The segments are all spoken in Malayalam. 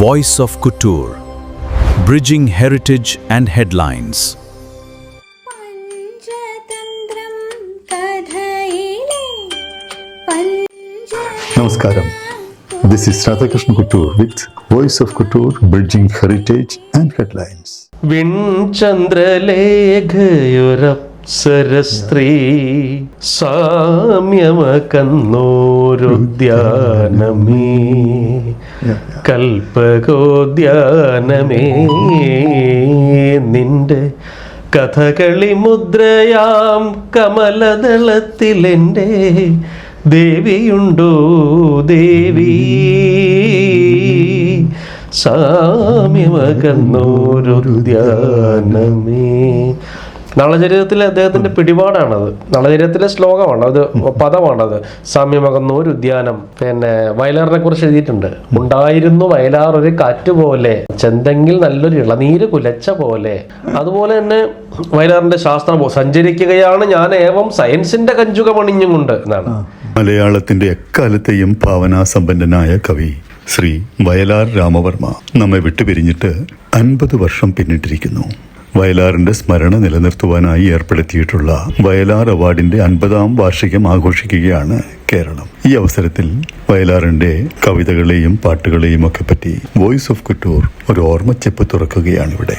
Voice of Couture, Bridging Heritage and Headlines. Namaskaram. This is Radhakrishna Couture with Voice of Couture, Bridging Heritage and Headlines. വിൺചന്ദ്രലേഖയൊരപ്സരസ്ത്രീ സാമ്യമകന്നോരുദ്യാനമേ കൽപകോദ്യാനമേ നിന്റെ കഥകളി മുദ്രയാം കമലദളത്തിലെൻ്റെ ദേവിയുണ്ടോ ദേവി സാമ്യമകന്നോരുദ്യാനമേ. നളചരിതത്തിലെ അദ്ദേഹത്തിന്റെ പിടിപാടാണത്. നളചരിതത്തിലെ ശ്ലോകമാണ് അത്, പദമാണത്. സാമ്യമകന്നോരുദ്യാനം. പിന്നെ വയലാറിനെ കുറിച്ച് എഴുതിയിട്ടുണ്ട്. ഉണ്ടായിരുന്നു വയലാർ ഒരു കാറ്റുപോലെ, ചെന്തെങ്കിൽ നല്ലൊരു ഇളനീര് കുലച്ച പോലെ. അതുപോലെ തന്നെ വയലാറിന്റെ ശാസ്ത്രം സഞ്ചരിക്കുകയാണ് ഞാൻ ഏവം സയൻസിന്റെ കഞ്ചുകമണിഞ്ഞും കൊണ്ട് എന്നാണ്. മലയാളത്തിന്റെ എക്കാലത്തെയും ഭാവനാസമ്പന്നനായ കവി ശ്രീ വയലാർ രാമവർമ്മ നമ്മെ വിട്ടുപിരിഞ്ഞിട്ട് 50 വർഷം പിന്നിട്ടിരിക്കുന്നു. വയലാറിന്റെ സ്മരണ നിലനിർത്തുവാനായി ഏർപ്പെടുത്തിയിട്ടുള്ള വയലാർ അവാർഡിന്റെ 50ാം വാർഷികം ആഘോഷിക്കുകയാണ് കേരളം. ഈ അവസരത്തിൽ വയലാറിന്റെ കവിതകളെയും പാട്ടുകളെയും ഒക്കെ പറ്റി വോയിസ് ഓഫ് കുട്ടൂർ ഒരു ഓർമ്മച്ചെപ്പ് തുറക്കുകയാണിവിടെ.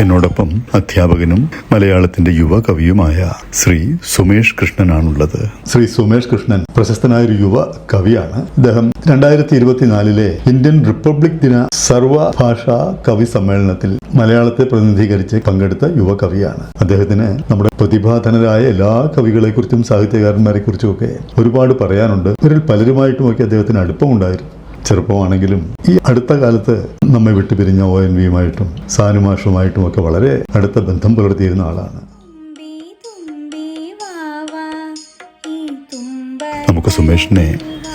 എന്നോടൊപ്പം അധ്യാപകനും മലയാളത്തിന്റെ യുവ കവിയുമായ ശ്രീ സുമേഷ് കൃഷ്ണനാണുള്ളത്. ശ്രീ സുമേഷ് കൃഷ്ണൻ പ്രശസ്തനായ ഒരു യുവ കവിയാണ്. അദ്ദേഹം 2024 ഇന്ത്യൻ റിപ്പബ്ലിക് ദിന സർവഭാഷാ കവി സമ്മേളനത്തിൽ മലയാളത്തെ പ്രതിനിധീകരിച്ച് പങ്കെടുത്ത യുവ കവിയാണ്. അദ്ദേഹത്തിന് നമ്മുടെ പ്രതിഭാധനരായ എല്ലാ കവികളെ കുറിച്ചും സാഹിത്യകാരന്മാരെ കുറിച്ചും ഒക്കെ ഒരുപാട് പറയാനുണ്ട്. ഇവരിൽ പലരുമായിട്ടുമൊക്കെ അദ്ദേഹത്തിന് അടുപ്പമുണ്ടായിരുന്നു. ചെറുപ്പമാണെങ്കിലും ഈ അടുത്ത കാലത്ത് നമ്മെ വിട്ടുപിരിഞ്ഞ ONVയുമായിട്ടും സാനുമാഷുമായിട്ടും ഒക്കെ വളരെ അടുത്ത ബന്ധം പുലർത്തിയിരുന്ന ആളാണ്. നമുക്ക് സുമേഷിനെ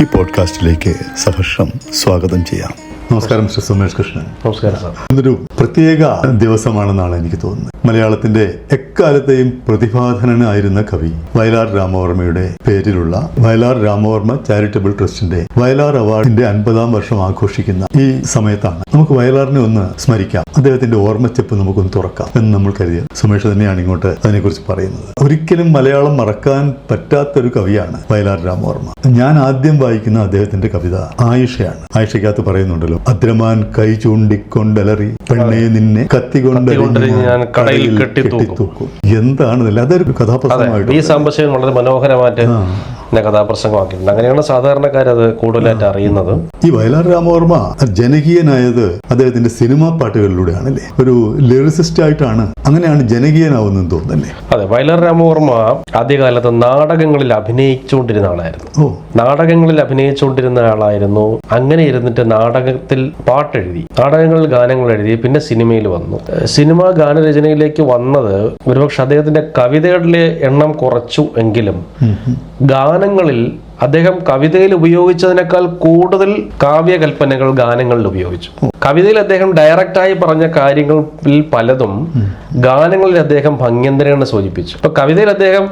ഈ പോഡ്കാസ്റ്റിലേക്ക് സഹർഷം സ്വാഗതം ചെയ്യാം. നമസ്കാരം മിസ്റ്റർ സുമേഷ് കൃഷ്ണൻ. നമസ്കാരം സാർ. ഇതൊരു പ്രത്യേക ദിവസമാണെന്നാണ് എനിക്ക് തോന്നുന്നത്. മലയാളത്തിന്റെ എക്കാലത്തെയും പ്രതിഭാധനനായിരുന്ന കവി വയലാർ രാമവർമ്മയുടെ പേരിലുള്ള വയലാർ രാമവർമ്മ ചാരിറ്റബിൾ ട്രസ്റ്റിന്റെ വയലാർ അവാർഡിന്റെ 50ാം വർഷം ആഘോഷിക്കുന്ന ഈ സമയത്താണ് നമുക്ക് വയലാറിനെ ഒന്ന് സ്മരിക്കാം, അദ്ദേഹത്തിന്റെ ഓർമ്മച്ചെപ്പ് നമുക്കൊന്ന് തുറക്കാം എന്ന് നമ്മൾ കരുതിയ സുമേഷ് തന്നെയാണ് ഇങ്ങോട്ട് അതിനെക്കുറിച്ച് പറയുന്നത്. ഒരിക്കലും മലയാളം മറക്കാൻ പറ്റാത്തൊരു കവിയാണ് വയലാർ രാമവർമ്മ. ഞാൻ ആദ്യം വായിക്കുന്ന അദ്ദേഹത്തിന്റെ കവിത ആയിഷയാണ്. ആയിഷയ്ക്കകത്ത് പറയുന്നുണ്ടല്ലോ, അദ്രമാൻ കൈ ചൂണ്ടിക്കൊണ്ടലറി പെണ്ണെ നിന്നെ കത്തികൊണ്ട് ഞാൻ കടയിൽ കെട്ടിത്തൂക്കും. എന്താണെന്നില്ല, അതൊരു കഥാപ്രസംഗമായിട്ട് ഈ സംഭാഷണം വളരെ മനോഹരമായിട്ട് കഥാപ്രസംഗമാക്കിയിട്ടുണ്ട്. അങ്ങനെയാണ് സാധാരണക്കാരത് കൂടുതലായിട്ട് അറിയുന്നത്. ഈ വയലാർ രാമവർമ്മ ജനകീയനായത് അദ്ദേഹത്തിന്റെ സിനിമാ പാട്ടുകളിലൂടെയാണല്ലേ. ഒരു ലിറിസിസ്റ്റ് ആയിട്ടാണ്, അങ്ങനെയാണ് ജനകീയനാവുന്നതെന്ന് തോന്നുന്നല്ലേ. അതെ, വയലാർ രാമവർമ്മ ആദ്യകാലത്ത് നാടകങ്ങളിൽ അഭിനയിച്ചുകൊണ്ടിരുന്ന ആളായിരുന്നു. നാടകങ്ങളിൽ അഭിനയിച്ചുകൊണ്ടിരുന്ന ആളായിരുന്നു. അങ്ങനെ ഇരുന്നിട്ട് നാടകത്തിൽ പാട്ടെഴുതി, നാടകങ്ങളിൽ ഗാനങ്ങൾ എഴുതി, പിന്നെ സിനിമയിൽ വന്നു. സിനിമാ ഗാനരചനയിലേക്ക് വന്നത് ഒരുപക്ഷെ അദ്ദേഹത്തിന്റെ കവിതകളുടെ എണ്ണം കുറച്ചു എങ്കിലും ഗാനങ്ങളിൽ അദ്ദേഹം കവിതയിൽ ഉപയോഗിച്ചതിനേക്കാൾ കൂടുതൽ കാവ്യകൽപ്പനകൾ ഗാനങ്ങളിൽ ഉപയോഗിച്ചു. കവിതയിൽ അദ്ദേഹം ഡയറക്റ്റായി പറഞ്ഞ കാര്യങ്ങളിൽ പലതും ഗാനങ്ങളിൽ അദ്ദേഹം ഭംഗ്യന്തരേണ സൂചിപ്പിച്ചു. ഇപ്പൊ കവിതയിൽ അദ്ദേഹം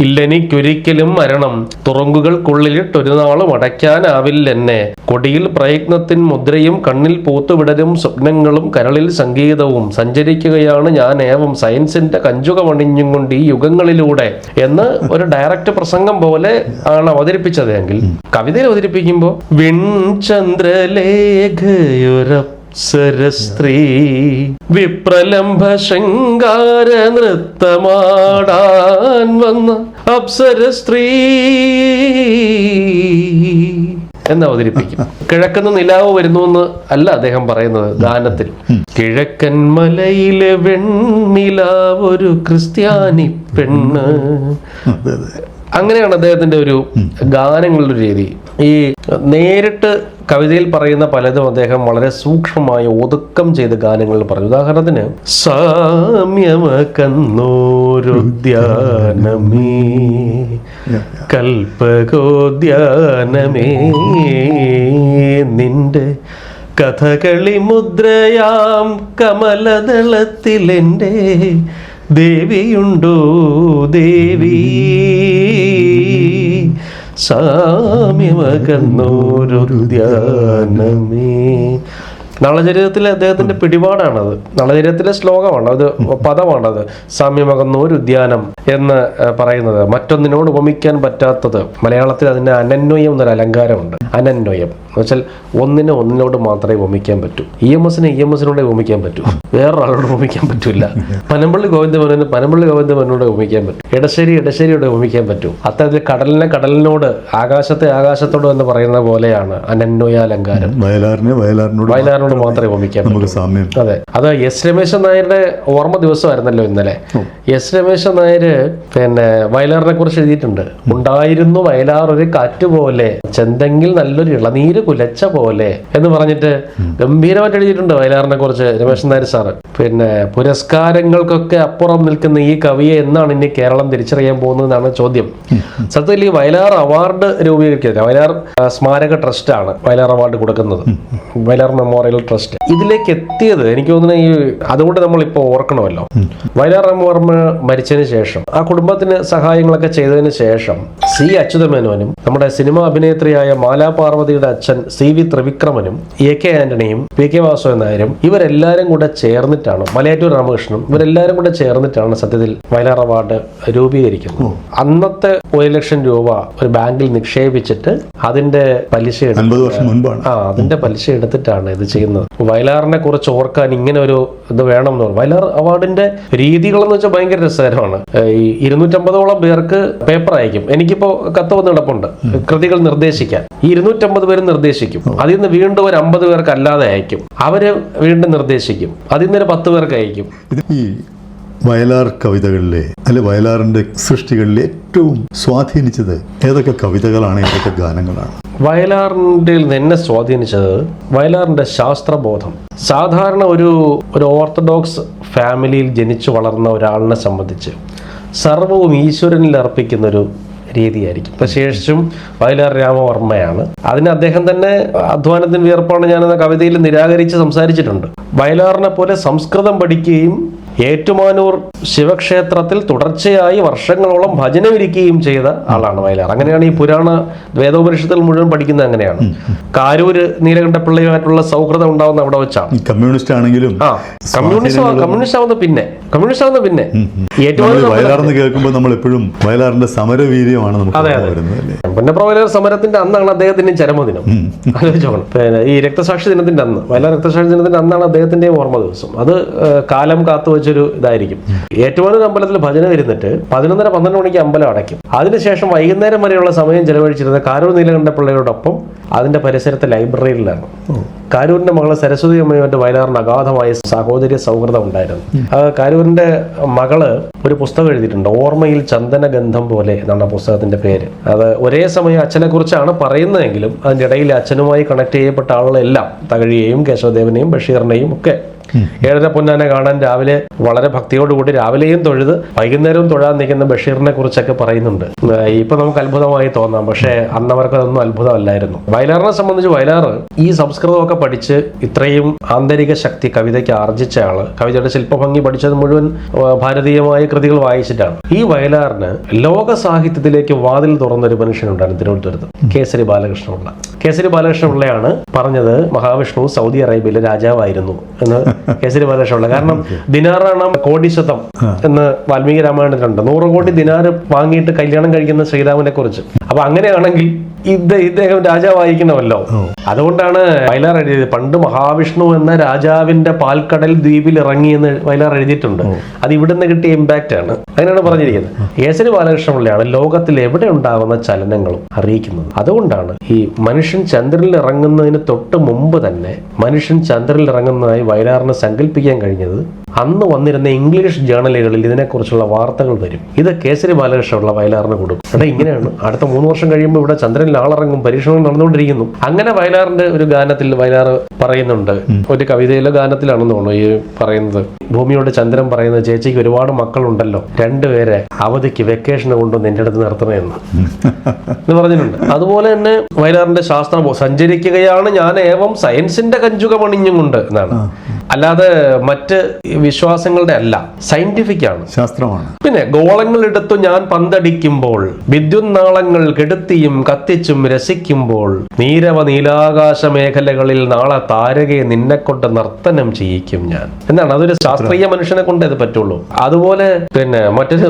ഇല്ലെനിക്കൊരിക്കലും മരണം, തുറങ്കുകൾക്കുള്ളിലിട്ടൊരു നാളും അടയ്ക്കാനാവില്ലെന്നെ, കൊടിയിൽ പ്രയത്നത്തിൻ മുദ്രയും കണ്ണിൽ പൂത്തുവിടരും സ്വപ്നങ്ങളും കരളിൽ സംഗീതവും, സഞ്ചരിക്കുകയാണ് ഞാൻ ഏവം സയൻസിന്റെ കഞ്ചുകമണിഞ്ഞും കൊണ്ട് ഈ യുഗങ്ങളിലൂടെ എന്ന് ഒരു ഡയറക്റ്റ് പ്രസംഗം പോലെ ആണ് അവതരിപ്പിച്ചതെങ്കിൽ കവിതയിൽ അവതരിപ്പിക്കുമ്പോൾ വിൺചന്ദ്രലേഖയൊരപ്സരസ്ത്രീ വിപ്രലംഭ ശൃംഗാര നൃത്തമാടാൻ വന്ന അപ്സരസ്ത്രീ എന്ന് അവതരിപ്പിക്കും. കിഴക്കുന്ന നിലാവ് വരുന്നു എന്ന് അല്ല അദ്ദേഹം പറയുന്നത് ഗാനത്തിൽ. കിഴക്കൻ മലയിലെ വെണ്ണിലാവ് ഒരു ക്രിസ്ത്യാനി പെണ്ണ്. അങ്ങനെയാണ് അദ്ദേഹത്തിന്റെ ഒരു ഗാനങ്ങളുടെ രീതി. ഈ നേരിട്ട് കവിതയിൽ പറയുന്ന പലതും അദ്ദേഹം വളരെ സൂക്ഷ്മമായി ഒതുക്കം ചെയ്ത് ഗാനങ്ങളിൽ പറഞ്ഞു. ഉദാഹരണത്തിന്, സാമ്യമകന്നോരുദ്യാനമേ കൽപകോദ്യാനമേ നിന്റെ കഥകളി മുദ്രയാം കമലദളത്തിലെൻ്റെ ദേവിയുണ്ടോ ദേവി സാമ്യമകന്നോരൊരു ധ്യാനമേ. നളചരിതത്തിലെ അദ്ദേഹത്തിന്റെ പിടിപാടാണത്. നളചരിതത്തിലെ ശ്ലോകമാണ് അത്, പദമാണത്. സാമ്യമകന്നോരു ഉദ്യാനം എന്ന് പറയുന്നത്, മറ്റൊന്നിനോട് ഉപമിക്കാൻ പറ്റാത്തത്. മലയാളത്തിൽ അതിന് അനന്വയം എന്നൊരു അലങ്കാരമുണ്ട്. അനന്വയം എന്ന് വെച്ചാൽ ഒന്നിനോട് മാത്രമേ ഉപമിക്കാൻ പറ്റൂ. EMSനോട് ഉപമിക്കാൻ പറ്റൂ, വേറൊരാളോട് ഉപമിക്കാൻ പറ്റൂല. പനമ്പള്ളി ഗോവിന്ദമേനോട് ഉപമിക്കാൻ പറ്റും, ഇടശ്ശേരിയോട് ഉപമിക്കാൻ പറ്റൂ. അത്തരത്തിൽ കടലിനോട്, ആകാശത്തോട് എന്ന് പറയുന്ന പോലെയാണ് അനന്വയാലങ്കാരം. വയലാറിനോട് മാത്രമേ ഉപമിക്കാൻ പറ്റൂ. അതെ, അത് എസ് രമേശൻ നായരുടെ ഓർമ്മ ദിവസമായിരുന്നല്ലോ ഇന്നലെ. എസ് രമേശൻ നായർ പിന്നെ വയലാറിനെ കുറിച്ച് എഴുതിയിട്ടുണ്ട്. ഉണ്ടായിരുന്നു വയലാർ ഒരു കാറ്റുപോലെ, ചെന്തെങ്കിൽ നല്ലൊരു ഇളനീര് കുലച്ച പോലെ എന്ന് പറഞ്ഞിട്ട് ഗംഭീരമായിട്ട് എഴുതിയിട്ടുണ്ട് വയലാറിനെ കുറിച്ച് രമേശൻ നായർ സാറ്. പിന്നെ പുരസ്കാരങ്ങൾക്കൊക്കെ അപ്പുറം നിൽക്കുന്ന ഈ കവിയെ എന്നാണ് ഇനി കേരളം തിരിച്ചറിയാൻ പോകുന്നതെന്നാണ് ചോദ്യം. സത്യത്തിൽ ഈ വയലാർ അവാർഡ് രൂപീകരിക്കുന്നത്, വയലാർ സ്മാരക ട്രസ്റ്റാണ് വയലാർ അവാർഡ് കൊടുക്കുന്നത്, വയലാർ മെമ്മോറിയൽ ട്രസ്റ്റ്. ഇതിലേക്ക് എത്തിയത് എനിക്ക് തോന്നുന്നു അതുകൊണ്ട് നമ്മളിപ്പോൾ ഓർക്കണമല്ലോ, വയലാർ രാമവർമ്മ മരിച്ചതിന് ശേഷം ആ കുടുംബത്തിന് സഹായങ്ങളൊക്കെ ചെയ്തതിന് ശേഷം C. അച്യുതമേനോനും നമ്മുടെ സിനിമാ അഭിനേത്രിയായ മാലാ പാർവതിയുടെ അച്ഛൻ CV. ത്രിവിക്രമനും AK. ആന്റണിയും PK. വാസുദേവൻ നായരും ഇവരെല്ലാരും കൂടെ ചേർന്നിട്ടാണ്, മലയാറ്റൂർ രാമകൃഷ്ണനും ഇവരെല്ലാരും കൂടെ ചേർന്നിട്ടാണ് സത്യത്തിൽ വയലാർ അവാർഡ് രൂപീകരിക്കുന്നത്. അന്നത്തെ 1 ലക്ഷം രൂപ ഒരു ബാങ്കിൽ നിക്ഷേപിച്ചിട്ട് അതിന്റെ പലിശ അതിന്റെ പലിശ എടുത്തിട്ടാണ് ഇത് ചെയ്യുന്നത്. വയലാറിനെ കുറിച്ച് ഓർക്കാൻ ഇങ്ങനെ ഒരു ഇത് വേണം എന്ന് പറഞ്ഞു. വയലാർ അവാർഡിന്റെ രീതികളെന്ന് വെച്ചാൽ ഭയങ്കര രസകരമാണ്. ഈ 250ഓളം പേർക്ക് പേപ്പർ അയക്കും. എനിക്കിപ്പോ കത്ത് വന്ന് കിടപ്പുണ്ട് കൃതികൾ നിർദ്ദേശിക്കാൻ. ഈ 250 പേര് നിർദ്ദേശിക്കും. അതിൽ നിന്ന് വീണ്ടും ഒരു 50 പേർക്ക് അല്ലാതെ അയക്കും. അവര് വീണ്ടും നിർദ്ദേശിക്കും. അതിൽ നിന്ന് 10 പേർക്ക് അയക്കും. ഈ വയലാർ കവിതകളിലെ അല്ലെ വയലാറിന്റെ സൃഷ്ടികളിലെ ഏറ്റവും സ്വാധീനിച്ചത് ഏതൊക്കെ കവിതകളാണ്, ഏതൊക്കെ ഗാനങ്ങളാണ്? വയലാറിൻ്റെ എന്നെ സ്വാധീനിച്ചത് വയലാറിന്റെ ശാസ്ത്രബോധം. സാധാരണ ഒരു ഓർത്തഡോക്സ് ഫാമിലിയിൽ ജനിച്ചു വളർന്ന ഒരാളിനെ സംബന്ധിച്ച് സർവവും ഈശ്വരനിൽ അർപ്പിക്കുന്നൊരു രീതിയായിരിക്കും. വിശേഷിച്ചും വയലാർ രാമവർമ്മയാണ്. അതിന് അദ്ദേഹം തന്നെ അധ്വാനത്തിന് വിയർപ്പാണ് ഞാനെന്ന കവിതയിൽ നിരാകരിച്ച് സംസാരിച്ചിട്ടുണ്ട്. വയലാറിനെ പോലെ സംസ്കൃതം പഠിക്കുകയും ഏറ്റുമാനൂർ ശിവക്ഷേത്രത്തിൽ തുടർച്ചയായി വർഷങ്ങളോളം ഭജനമിരിക്കുകയും ചെയ്ത ആളാണ് വയലാർ. അങ്ങനെയാണ് ഈ പുരാണ വേദോപനിഷത്തിൽ മുഴുവൻ പഠിക്കുന്നത്. അങ്ങനെയാണ് കാരൂര് നീലകണ്ഠപിള്ളയുമായിട്ടുള്ള സൗഹൃദം ഉണ്ടാവുന്ന അവിടെ വെച്ചാണ്. കമ്മ്യൂണിസ്റ്റ് ആണെങ്കിലും കമ്മ്യൂണിസ്റ്റ് ആവുന്ന പിന്നെ വയലാർന്ന് കേൾക്കുമ്പോൾ നമ്മൾ എപ്പോഴും വയലാറിന്റെ സമരവീര്യമാണ് പുന്നപ്ര വയലാർ സമരത്തിന്റെ അന്നാണ് അദ്ദേഹത്തിന്റെ ചരമദിനം. ആലോചിച്ചോണം. പിന്നെ ഈ രക്തസാക്ഷി ദിനത്തിന്റെ അന്ന്, വയലാർ രക്തസാക്ഷി ദിനത്തിന്റെ അന്നാണ് അദ്ദേഹത്തിന്റെ ഓർമ്മ ദിവസം. അത് കാലം കാത്തു വെച്ചൊരു ഇതായിരിക്കും. ഏറ്റുമാനൂർ അമ്പലത്തിൽ ഭജന ഇരുന്നിട്ട് 11:30-12 മണിക്ക് അമ്പലം അടയ്ക്കും. അതിനുശേഷം വൈകുന്നേരം വരെയുള്ള സമയം ചെലവഴിച്ചിരുന്ന കാരൂർ നീലകണ്ഠപിള്ളയോടൊപ്പം അതിന്റെ പരിസരത്തെ ലൈബ്രറിയിലാണ്. കാരൂരിന്റെ മകള് സരസ്വതി അമ്മയുമായിട്ട് വയലാറിന് അഗാധമായ സഹോദര്യ സൗഹൃദം ഉണ്ടായിരുന്നു. കാരൂരിന്റെ മകള് ഒരു പുസ്തകം എഴുതിയിട്ടുണ്ട്, ഓർമ്മയിൽ ചന്ദനഗന്ധം പോലെ എന്നാണ് പുസ്തകത്തിന്റെ പേര്. അത് ഒരേ സമയം അച്ഛനെ കുറിച്ചാണ് പറയുന്നതെങ്കിലും അതിന്റെ ഇടയിൽ അച്ഛനുമായി കണക്ട് ചെയ്യപ്പെട്ട ആളുകളെല്ലാം തകഴിയെയും കേശവദേവനെയും ബഷീറിനെയും ഒക്കെ 7:30 പൊന്നാനെ കാണാൻ രാവിലെ വളരെ ഭക്തിയോടുകൂടി രാവിലെയും തൊഴുത് വൈകുന്നേരവും തൊഴാൻ നിൽക്കുന്ന ബഷീറിനെ കുറിച്ചൊക്കെ പറയുന്നുണ്ട്. ഇപ്പൊ നമുക്ക് അത്ഭുതമായി തോന്നാം, പക്ഷെ അന്നവർക്ക് അതൊന്നും അത്ഭുതമല്ലായിരുന്നു. വയലാറിനെ സംബന്ധിച്ച് വയലാർ ഈ സംസ്കൃതമൊക്കെ പഠിച്ച് ഇത്രയും ആന്തരിക ശക്തി കവിതയ്ക്ക് ആർജിച്ച ആള്, കവിതയുടെ ശില്പഭംഗി പഠിച്ചത് മുഴുവൻ ഭാരതീയമായ കൃതികൾ വായിച്ചിട്ടാണ്. ഈ വയലാറിന് ലോക സാഹിത്യത്തിലേക്ക് വാതിൽ തുറന്നൊരു മനുഷ്യനുണ്ടായിരുന്നു തിരുവനന്തപുരത്ത്, കേസരി ബാലകൃഷ്ണപിള്ള. കേസരി ബാലകൃഷ്ണപിള്ളയാണ് പറഞ്ഞത് മഹാവിഷ്ണു സൗദി അറേബ്യയിലെ രാജാവായിരുന്നു എന്ന് കേസരി ബാലകൃഷ്ണപിള്ള. കാരണം ദിനാറാണ് കോടിശതം എന്ന് വാൽമീകി രാമായണത്തിലുണ്ട്. 100 കോടി ദിനാറ് വാങ്ങിയിട്ട് കല്യാണം കഴിക്കുന്ന ശ്രീരാമനെ കുറിച്ച്. അപ്പൊ അങ്ങനെയാണെങ്കിൽ ഇദ്ദേഹം രാജാവായിരിക്കണമല്ലോ. അതുകൊണ്ടാണ് വയലാർ എഴുതിയത്, പണ്ട് മഹാവിഷ്ണു എന്ന രാജാവിന്റെ പാൽക്കടൽ ദ്വീപിൽ ഇറങ്ങി എന്ന് വയലാർ എഴുതിയിട്ടുണ്ട്. അത് ഇവിടുന്ന് കിട്ടിയ ഇമ്പാക്റ്റ് ആണ്. അങ്ങനെയാണ് പറഞ്ഞിരിക്കുന്നത്. കേസരി ബാലകൃഷ്ണപിള്ളയാണ് ലോകത്തിൽ എവിടെ ഉണ്ടാകുന്ന ചലനങ്ങളും അറിയിക്കുന്നത്. അതുകൊണ്ടാണ് ഈ മനുഷ്യൻ ചന്ദ്രനിൽ ഇറങ്ങുന്നതിന് തൊട്ട് മുമ്പ് തന്നെ മനുഷ്യൻ ചന്ദ്രനിൽ ഇറങ്ങുന്നതായി വയലാറിന് സങ്കല്പിക്കാൻ കഴിഞ്ഞത്. അന്ന് വന്നിരുന്ന ഇംഗ്ലീഷ് ജേർണലുകളിൽ ഇതിനെക്കുറിച്ചുള്ള വാർത്തകൾ വരും. ഇത് കേസരി ബാലകൃഷ്ണപിള്ള വയലാറിന് കൊടുക്കും. ഇവിടെ ഇങ്ങനെയാണ്, അടുത്ത 3 വർഷം കഴിയുമ്പോൾ ഇവിടെ ചന്ദ്രനിൽ സ്റ്റേഷനിൽ ആളിറങ്ങും, പരീക്ഷണങ്ങൾ നടന്നുകൊണ്ടിരിക്കുന്നു. അങ്ങനെ വയലാറിന്റെ ഒരു ഗാനത്തിൽ വയലാർ പറയുന്നുണ്ട്, ഒരു കവിതയിലെ ഗാനത്തിലാണെന്ന് തോന്നുന്നു ഈ പറയുന്നത്, ഭൂമിയോട് ചന്ദ്രൻ പറയുന്നത്, ചേച്ചിക്ക് ഒരുപാട് മക്കളുണ്ടല്ലോ, രണ്ടുപേരെ അവധിക്ക് വെക്കേഷന് കൊണ്ടുവന്ന് എന്റെ അടുത്ത് നിർത്തണമെന്ന് പറഞ്ഞിട്ടുണ്ട്. അതുപോലെ തന്നെ വയലാറിന്റെ ശാസ്ത്രം സഞ്ചരിക്കുകയാണ് ഞാൻ ഏവം സയൻസിന്റെ കഞ്ചുകമണിഞ്ഞും കൊണ്ട് എന്നാണ്. അല്ലാതെ മറ്റ് വിശ്വാസങ്ങളുടെ അല്ല, സയന്റിഫിക് ആണ്, ശാസ്ത്രമാണ്. പിന്നെ ഗോളങ്ങൾ എടുത്തു ഞാൻ പന്തടിക്കുമ്പോൾ, വിദ്യുത് നാളങ്ങൾ കെടുത്തിയും കത്തിച്ചും രസിക്കുമ്പോൾ, നീലാകാശ മേഖലകളിൽ നാളെ താരകയെ നിന്നെ കൊണ്ട് നർത്തനം ചെയ്യിക്കും ഞാൻ എന്നാണ്. അതൊരു ശാസ്ത്രീയ മനുഷ്യനെ കൊണ്ട് ഇത് പറ്റുള്ളൂ. അതുപോലെ പിന്നെ മറ്റൊരു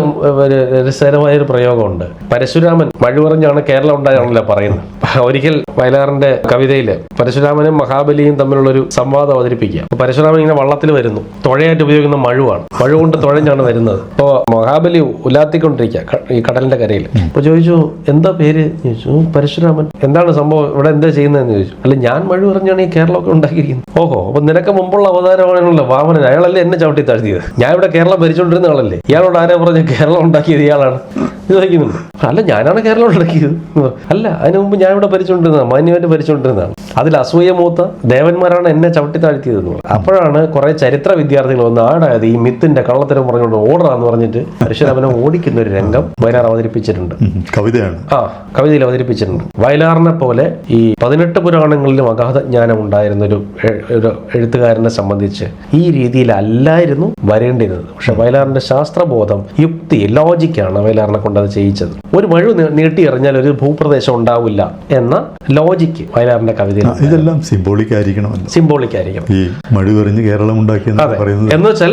രസകരമായ ഒരു പ്രയോഗമുണ്ട്. പരശുരാമൻ മഴ പറഞ്ഞാണ് കേരളം ഉണ്ടായാണല്ലോ പറയുന്നത്. ഒരിക്കൽ വയലാറിന്റെ കവിതയില് പരശുരാമനും മഹാബലിയും തമ്മിലുള്ള ഒരു സംവാദം അവതരിപ്പിക്കുക. പരശുരാമൻ ഇങ്ങനെ വള്ളത്തിൽ വരുന്നു, തുഴയായിട്ട് ഉപയോഗിക്കുന്ന മഴുവാണ്, മഴ കൊണ്ട് തുഴഞ്ഞാണ് വരുന്നത്. അപ്പോ മഹാബലി ഉലാത്തിക്കൊണ്ടിരിക്കുക ഈ കടലിന്റെ കരയിൽ. അപ്പൊ ചോദിച്ചു, എന്താ പേര് ചോദിച്ചു. പരശുരാമൻ. എന്താണ് സംഭവം, ഇവിടെ എന്താ ചെയ്യുന്നതെന്ന് ചോദിച്ചു. അല്ല, ഞാൻ മഴ പറഞ്ഞാണ് ഈ കേരളമൊക്കെ ഉണ്ടാക്കിയിരിക്കുന്നത്. ഓഹോ, അപ്പൊ നിനക്ക് മുമ്പുള്ള അവതാരമാണല്ലോ വാമനൻ, അയാളല്ലേ എന്നെ ചവിട്ടി താഴ്ത്തിയത്, ഞാൻ ഇവിടെ കേരളം ഭരിച്ചുകൊണ്ടിരുന്ന ആളല്ലേ, ഇയാളോട് ആരാ പറഞ്ഞ കേരളം ഉണ്ടാക്കിയത് ഇയാളാണ് ചോദിക്കുന്നുണ്ട്. അല്ല, ഞാനാണ് കേരളം ഉണ്ടാക്കിയത്. അല്ല, അതിനു മുമ്പ് ഞാൻ ഇവിടെ ഭരിച്ചുകൊണ്ടിരുന്നതാണ്, മാന്യമായിട്ട് ഭരിച്ചുകൊണ്ടിരുന്നതാണ്, അതിൽ അസൂയ മൂത്ത ദേവന്മാരാണ് എന്നെ ചവിട്ടി താഴ്ത്തിയതെന്ന് പറഞ്ഞു. അപ്പോഴാണ് കുറെ ചരിത്ര വിദ്യാർത്ഥികൾ വന്ന് ആടായത് ഈ മിത്തിന്റെ കള്ളത്തരം പറഞ്ഞുകൊണ്ട് ഓടാന്ന് പറഞ്ഞിട്ട് പരശുരാമനെ ഓടിക്കുന്ന ഒരു രംഗം വയലാർ അവതരിപ്പിച്ചിട്ടുണ്ട്. കവിതയാണ്. കവിതയിൽ അവതരിപ്പിച്ചിട്ടുണ്ട്. വയലാറിനെ പോലെ ഈ 18 പുരാണങ്ങളിലും അഗാധ ജ്ഞാനം ഉണ്ടായിരുന്ന ഒരു എഴുത്തുകാരനെ സംബന്ധിച്ച് ഈ രീതിയിലല്ലായിരുന്നു വരേണ്ടിരുന്നത്. പക്ഷെ വയലാറിന്റെ ശാസ്ത്രബോധം, യുക്തി, ലോജിക്കാണ് വയലാറിനെ കൊണ്ട് അത് ചെയ്യിച്ചത്. ഒരു മഴ നീട്ടി എറിഞ്ഞാൽ ഒരു ഭൂപ്രദേശം ഉണ്ടാവില്ല എന്ന ലോജിക്ക് വയലാറിന്റെ കവിതയിൽ. ഇതെല്ലാം സിംബോളിക് ആയിരിക്കണമല്ലോ, സിംബോളിക് ആയിരിക്കണം. ഈ മഴ എറിഞ്ഞ് കേരളം ഉണ്ടാക്കിയെന്ന് പറയുന്നത് എന്ന് വെച്ചാൽ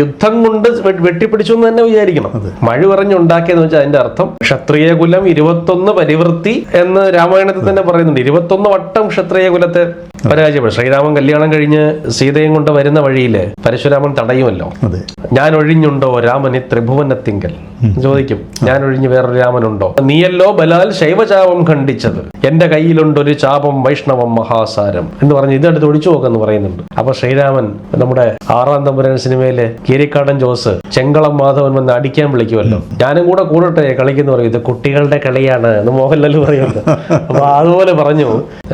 യുദ്ധം കൊണ്ട് വെട്ടിപ്പിടിച്ചു എന്ന് തന്നെ വിചാരിക്കണം. മഴ എറിഞ്ഞുണ്ടാക്കിയെന്ന് വെച്ചാൽ അതിന്റെ അർത്ഥം ക്ഷത്രിയ കുലം 21 പരിവൃത്തി എന്ന് രാമായണത്തിൽ തന്നെ പറയുന്നുണ്ട്. 21 വട്ടം ക്ഷത്രിയ കുലത്തെ പരാജയപ്പെടും. ശ്രീരാമൻ കല്യാണം കഴിഞ്ഞ് സീതയും കൊണ്ട് വരുന്ന വഴിയില് പരശുരാമൻ തടയുമല്ലോ. ഞാൻ ഒഴിഞ്ഞുണ്ടോ രാമനെ ത്രിഭുവനത്തിങ്കൽ ചോദിക്കും, ഞാൻ ഒഴിഞ്ഞ് വേറൊരു രാമനുണ്ടോ? നീയല്ലോ ബലാൽ ശൈവചാപം ഖണ്ഡിച്ചത്, എന്റെ കയ്യിലുണ്ടൊരു ചാപം വൈഷ്ണവം മഹാസാരം എന്ന് പറഞ്ഞ് ഇതെടുത്ത് ഒഴിച്ചു നോക്കെന്ന് പറയുന്നുണ്ട്. അപ്പൊ ശ്രീരാമൻ നമ്മുടെ 6-ാം തമ്പുരാൻ സിനിമയിലെ കീരിക്കാടൻ ജോസ് ചെങ്കളം മാധവൻ വന്ന് അടിക്കാൻ വിളിക്കുമല്ലോ, ഞാനും കൂടെ കൂടട്ടെ കളിക്കുന്ന പറയും, ഇത് കുട്ടികളുടെ കളിയാണ് എന്ന് മോഹൻലാൽ പറയുമല്ലോ. അപ്പൊ അതുപോലെ പറഞ്ഞു,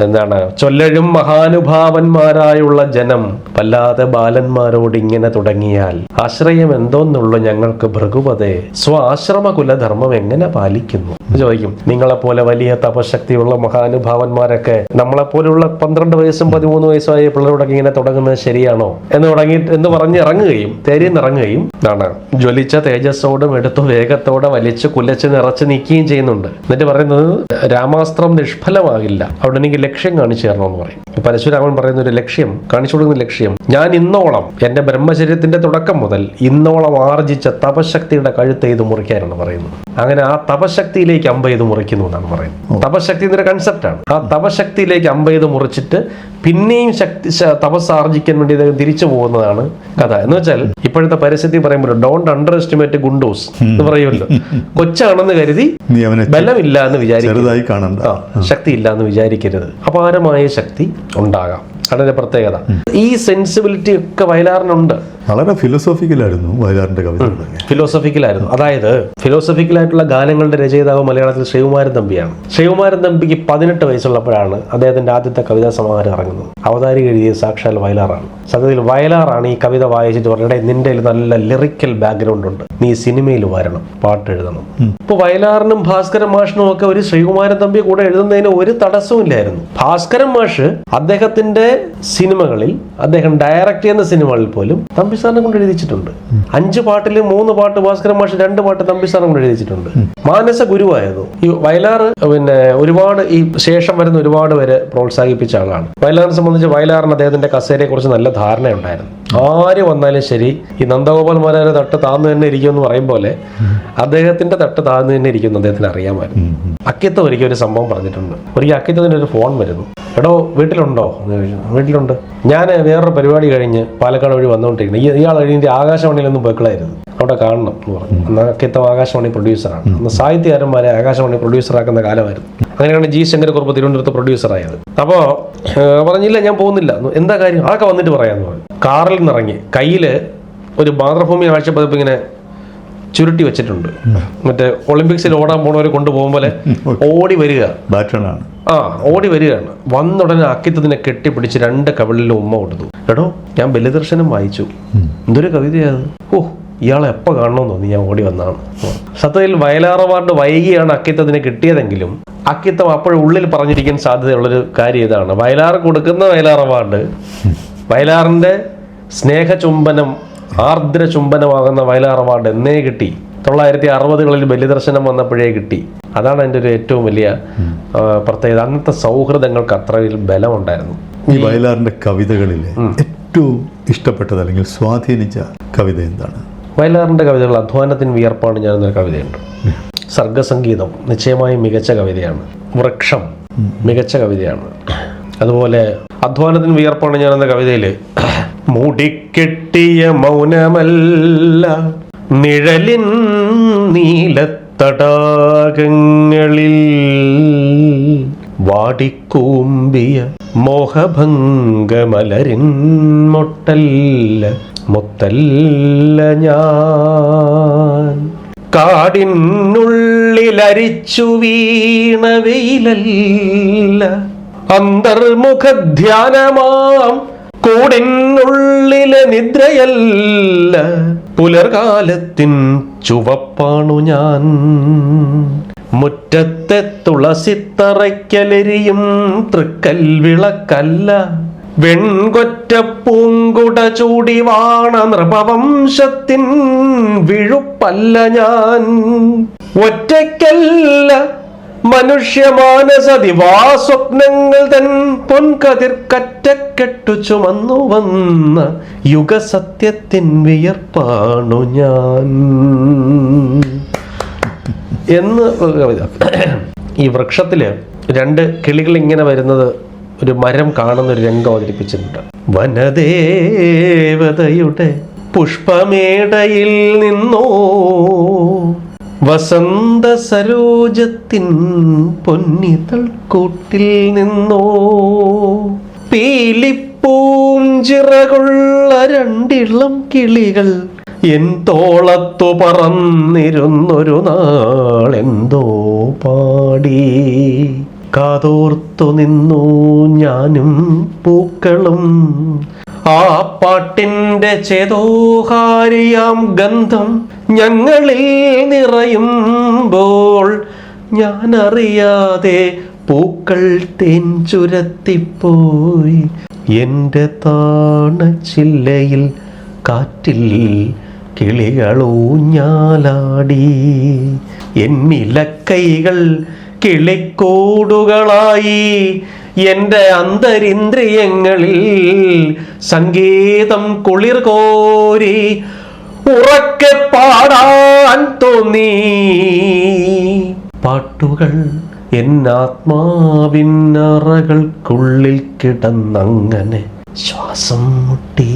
എന്താണ്, ചൊല്ലഴും മഹാനുഭാവന്മാരായുള്ള ജനം വല്ലാതെ ബാലന്മാരോട് ഇങ്ങനെ തുടങ്ങിയാൽ ആശ്രയം എന്തോന്നുള്ളു ഞങ്ങൾക്ക് ഭൃഗുപതേ, ആശ്രമ കുലധർമ്മം എങ്ങനെ പാലിക്കുന്നു ചോദിക്കും. നിങ്ങളെപ്പോലെ വലിയ തപശക്തിയുള്ള മഹാനുഭാവന്മാരൊക്കെ നമ്മളെപ്പോലുള്ള 12 വയസ്സും 13 വയസ്സുമായ പിള്ളേരോടൊക്കെ ഇങ്ങനെ തുടങ്ങുന്നത് ശരിയാണോ എന്ന് പറഞ്ഞ് ഇറങ്ങുകയും തേരിന്നിറങ്ങുകയും ജ്വലിച്ച തേജസ്സോടും എടുത്തു വേഗത്തോടെ വലിച്ച് കുലച്ച് നിറച്ച് നീക്കുകയും ചെയ്യുന്നുണ്ട്. എന്നിട്ട് പറയുന്നത് രാമാസ്ത്രം നിഷ്ഫലമാകില്ല, അവിടെ എനിക്ക് ലക്ഷ്യം കാണിച്ചു തരണമെന്ന് പറയും. പരശുരാമൻ പറയുന്ന ഒരു ലക്ഷ്യം, കാണിച്ചു കൊടുക്കുന്ന ലക്ഷ്യം, ഞാൻ ഇന്നോളം എന്റെ ബ്രഹ്മചര്യത്തിന്റെ തുടക്കം മുതൽ ഇന്നോളം ആർജിച്ച തപശക്തിയുടെ കഴുത്ത് ഇത് മുറിക്കാനാണ് പറയുന്നത്. അങ്ങനെ ആ തപശക്തിയിലേക്ക് അമ്പ ചെയ്ത് മുറിക്കുന്നു എന്നാണ് പറയുന്നത്. തപശക്തി എന്നൊരു കൺസെപ്റ്റാണ്. ആ തപശക്തിയിലേക്ക് അമ്പ ചെയ്ത് മുറിച്ചിട്ട് പിന്നെയും തപസ് ആർജിക്കാൻ വേണ്ടി തിരിച്ചു പോകുന്നതാണ് കഥ. എന്ന് വെച്ചാൽ ഇപ്പോഴത്തെ പരിസ്ഥിതി പറയുമ്പോൾ ഡോണ്ട് അണ്ടർ എസ്റ്റിമേറ്റ് ഗുണ്ടോസ് എന്ന് പറയുമല്ലോ. കൊച്ചാണെന്ന് കരുതി ബലമില്ല എന്ന് വിചാരിക്കരുത്, ശക്തി ഇല്ല എന്ന് വിചാരിക്കരുത്. അപാരമായ ശക്തി ഉണ്ടാകാം. അതിന്റെ പ്രത്യേകത ഈ സെൻസിബിലിറ്റി ഒക്കെ വയലാറിനുണ്ട്. വളരെ ഫിലോസോഫിക്കലായിരുന്നു വയലാറിന്റെ കവിത. ഫിലോസഫിക്കലായിരുന്നു. അതായത് ഫിലോസഫിക്കലായിട്ടുള്ള ഗാനങ്ങളുടെ രചയിതാവ് മലയാളത്തിൽ ശ്രീകുമാരൻ തമ്പിയാണ്. ശ്രീകുമാരൻ തമ്പിക്ക് 18 വയസ്സുള്ളപ്പോഴാണ് അദ്ദേഹത്തിന്റെ ആദ്യത്തെ കവിതാ സമാഹാരം ഇറങ്ങുന്നത്. അവതാരിക എഴുതിയ സാക്ഷാൽ വയലാറാണ്. സത്യത്തിൽ വയലാറാണ് ഈ കവിത വായിച്ചിട്ട് പറഞ്ഞിട്ട് നിന്റെ നല്ല ലിറിക്കൽ ബാക്ക്ഗ്രൗണ്ട് ഉണ്ട്, നീ സിനിമയിൽ വരണം, പാട്ട് എഴുതണം. ഇപ്പൊ വയലാറിനും ഭാസ്കരൻ മാഷിനും ഒക്കെ ഒരു ശ്രീകുമാരൻ തമ്പി കൂടെ എഴുതുന്നതിന് ഒരു തടസ്സവും ഇല്ലായിരുന്നു. ഭാസ്കരൻ മാഷ് അദ്ദേഹത്തിന്റെ സിനിമകളിൽ, അദ്ദേഹം ഡയറക്ട് ചെയ്യുന്ന സിനിമകളിൽ പോലും തമ്പി സാറിനെ കൊണ്ട് എഴുതിച്ചിട്ടുണ്ട്. 5 പാട്ടിൽ 3 പാട്ട് ഭാസ്കരൻ മാഷ്, 2 പാട്ട് തമ്പി സാറിനെ കൊണ്ട് എഴുതിച്ചിട്ടുണ്ട്. മാനസ ഗുരുവായിരുന്നു ഈ വയലാർ. പിന്നെ ഒരുപാട് ഈ ശേഷം വരുന്ന ഒരുപാട് പേരെ പ്രോത്സാഹിപ്പിച്ച ആളാണ്. വയലാറിനെ സംബന്ധിച്ച് വയലാറിന് അദ്ദേഹത്തിന്റെ കസേരയെ കുറിച്ച് നല്ല ധാരണയുണ്ടായിരുന്നു. ആര് വന്നാലും ശരി, ഈ നന്ദഗോപാൽമാരെ തട്ട് താഴ്ന്നു തന്നെ ഇരിക്കും എന്ന് പറയും പോലെ അദ്ദേഹത്തിന്റെ തട്ട് താഴ്ന്നു തന്നെ ഇരിക്കുന്നു അദ്ദേഹത്തിന് അറിയാമായിരുന്നു. അക്കിത്തം ഒരിക്കൽ ഒരു സംഭവം പറഞ്ഞിട്ടുണ്ട്. ഒരിക്കൽ അക്കിത്തത്തിന് ഒരു ഫോൺ വരുന്നു, എടോ വീട്ടിലുണ്ടോ എന്ന് ചോദിച്ചു. വീട്ടിലുണ്ട്, ഞാൻ വേറൊരു പരിപാടി കഴിഞ്ഞ് പാലക്കാട് വഴി വന്നുകൊണ്ടിരിക്കുന്നത്, ഇയാൾ കഴിഞ്ഞിട്ട് ആകാശവാണിയിലൊന്നും പോയിക്കളായിരുന്നു, അവിടെ കാണണം എന്ന് പറഞ്ഞു. എന്നാൽ അക്കിത്തം ആകാശവാണി പ്രൊഡ്യൂസറാണ്. അന്ന് സാഹിത്യകാരന്മാരെ ആകാശവാണി പ്രൊഡ്യൂസറാക്കുന്ന കാലമായിരുന്നു. അങ്ങനെയാണ് ജി ശങ്കരക്കുറുപ്പ് തിരുവനന്തപുരത്ത് പ്രൊഡ്യൂസറായത്. അപ്പോൾ പറഞ്ഞില്ല, ഞാൻ പോകുന്നില്ല. എന്താ കാര്യം? അതൊക്കെ വന്നിട്ട് പറയാമെന്ന് പറഞ്ഞു. കാറിൽ നിന്നിറങ്ങി കയ്യിൽ ഒരു മാതൃഭൂമി ആഴ്ചപ്പതിപ്പ് ഇങ്ങനെ ചുരുട്ടി വെച്ചിട്ടുണ്ട്. മറ്റേ ഒളിമ്പിക്സിൽ ഓടാൻ പോണവരെ കൊണ്ടുപോകും പോലെ ഓടി വരിക, ബാറ്റണാണ്. ഓടി വരികയാണ്. വന്നുടനെ അക്കിത്തതിനെ കെട്ടിപ്പിടിച്ച് 2 കവിളിലും ഉമ്മ കൊടുത്തു. എടോ, ഞാൻ ബലിദർശനം വായിച്ചു, എന്തൊരു കവിതയാണ്. ഓ, ഇയാളെ എപ്പോൾ കാണണമെന്ന് തോന്നി, ഞാൻ ഓടി വന്നതാണ്. സത്യത്തിൽ വയലാർ അവാർഡ് വൈകിയാണ് അക്കിത്തതിന് കിട്ടിയതെങ്കിലും അക്കിത്തം അപ്പോഴും ഉള്ളിൽ പറഞ്ഞിരിക്കാൻ സാധ്യതയുള്ളൊരു കാര്യം ഇതാണ്. വയലാർ കൊടുക്കുന്ന വയലാർ അവാർഡ്, വയലാറിന്റെ സ്നേഹചുംബനം, ആർദ്ര ചുംബനമാകുന്ന വയലാർ അവാർഡ് എന്നേ കിട്ടി. 1960കളിൽ ബലിദർശനം വന്നപ്പോഴേ കിട്ടി. അതാണ് എൻ്റെ ഒരു ഏറ്റവും വലിയ പ്രത്യേകത. അന്നത്തെ സൗഹൃദങ്ങൾക്ക് അത്രയിൽ ബലമുണ്ടായിരുന്നു. ഈ വയലാറിന്റെ കവിതകളിൽ ഏറ്റവും ഇഷ്ടപ്പെട്ടത് അല്ലെങ്കിൽ സ്വാധീനിച്ച കവിത എന്താണ്? വയലാറിന്റെ കവിതകൾ അധ്വാനത്തിന് വിയർപ്പാണ് ഞാൻ എന്നൊരു കവിതയുണ്ട്. സർഗസംഗീതം നിശ്ചയമായും മികച്ച കവിതയാണ്. വൃക്ഷം മികച്ച കവിതയാണ്. അതുപോലെ അധ്വാനത്തിന് വിയർപ്പാണ് ഞാൻ എന്ന കവിതയിൽ മൂടിക്കെട്ടിയ മൗനമല്ല നിഴലിൻ നീലത്തടാകങ്ങളിൽ വാടിക്കൂമ്പിയ മോഹഭംഗമലരിൻ മുത്തല്ല ഞാൻ കാടിനുള്ളിലരിച്ചു വീണ വെയിലല്ല അന്തർമുഖ ധ്യാനമാം കൂടിനുള്ളിലെ നിദ്രയല്ല പുലർകാലത്തിൻ ചുവപ്പാണു ഞാൻ മുറ്റത്തെ തുളസിത്തറയ്ക്കലെരിയും തൃക്കൽ വിളക്കല്ല വെൺകൊറ്റ പൂങ്കുട ചൂടി വാണ നൃപവംശത്തിൻ വിഴുപ്പല്ല ഞാൻ ഒറ്റയ്ക്കല്ല മനുഷ്യമാനസദിവാ സ്വപ്നങ്ങൾ തൻ പൊൻകതിർ കറ്റക്കെട്ടു ചുമന്നു വന്ന യുഗസത്യത്തിൻ വിയർപ്പാണു ഞാൻ എന്ന് കവിത. ഈ വൃക്ഷത്തില് 2 കിളികൾ ഇങ്ങനെ വരുന്നത്, ഒരു മരം കാണുന്ന ഒരു രംഗം അവതരിപ്പിച്ചിട്ടുണ്ട്. വനദേവതയുടെ പുഷ്പമേടയിൽ നിന്നോ വസന്ത സരോജത്തിൻ പൊന്നിതൾക്കൂട്ടിൽ നിന്നോ പീലിപ്പൂഞ്ചിറകുള്ള 2 ഇളം കിളികൾ എൻ തോളത്തു പറന്നിരുന്നൊരു നാളെന്തോ പാടി കാതോർത്തു നിന്നു ഞാനും പൂക്കളും ആ പാട്ടിൻ്റെ ചേതോഹാരിയാം ഗന്ധം ഞങ്ങളിൽ നിറയുമ്പോൾ ഞാനറിയാതെ പൂക്കൾ തേൻ ചുരത്തിപ്പോയി എൻ്റെ താണച്ചില്ലയിൽ കാറ്റിൽ കിളികളൂഞ്ഞാലാടി എന്നിലക്കൈകൾ കിളിക്കൂടുകളായി എൻ്റെ അന്തരിന്ദ്രിയങ്ങളിൽ സംഗീതം കുളിർ കോരി ഉറക്കെ പാടാൻ തോന്നി പാട്ടുകൾ എന്നാത്മാവിന്നറകൾക്കുള്ളിൽ കിടന്നങ്ങനെ ശ്വാസം മുട്ടി.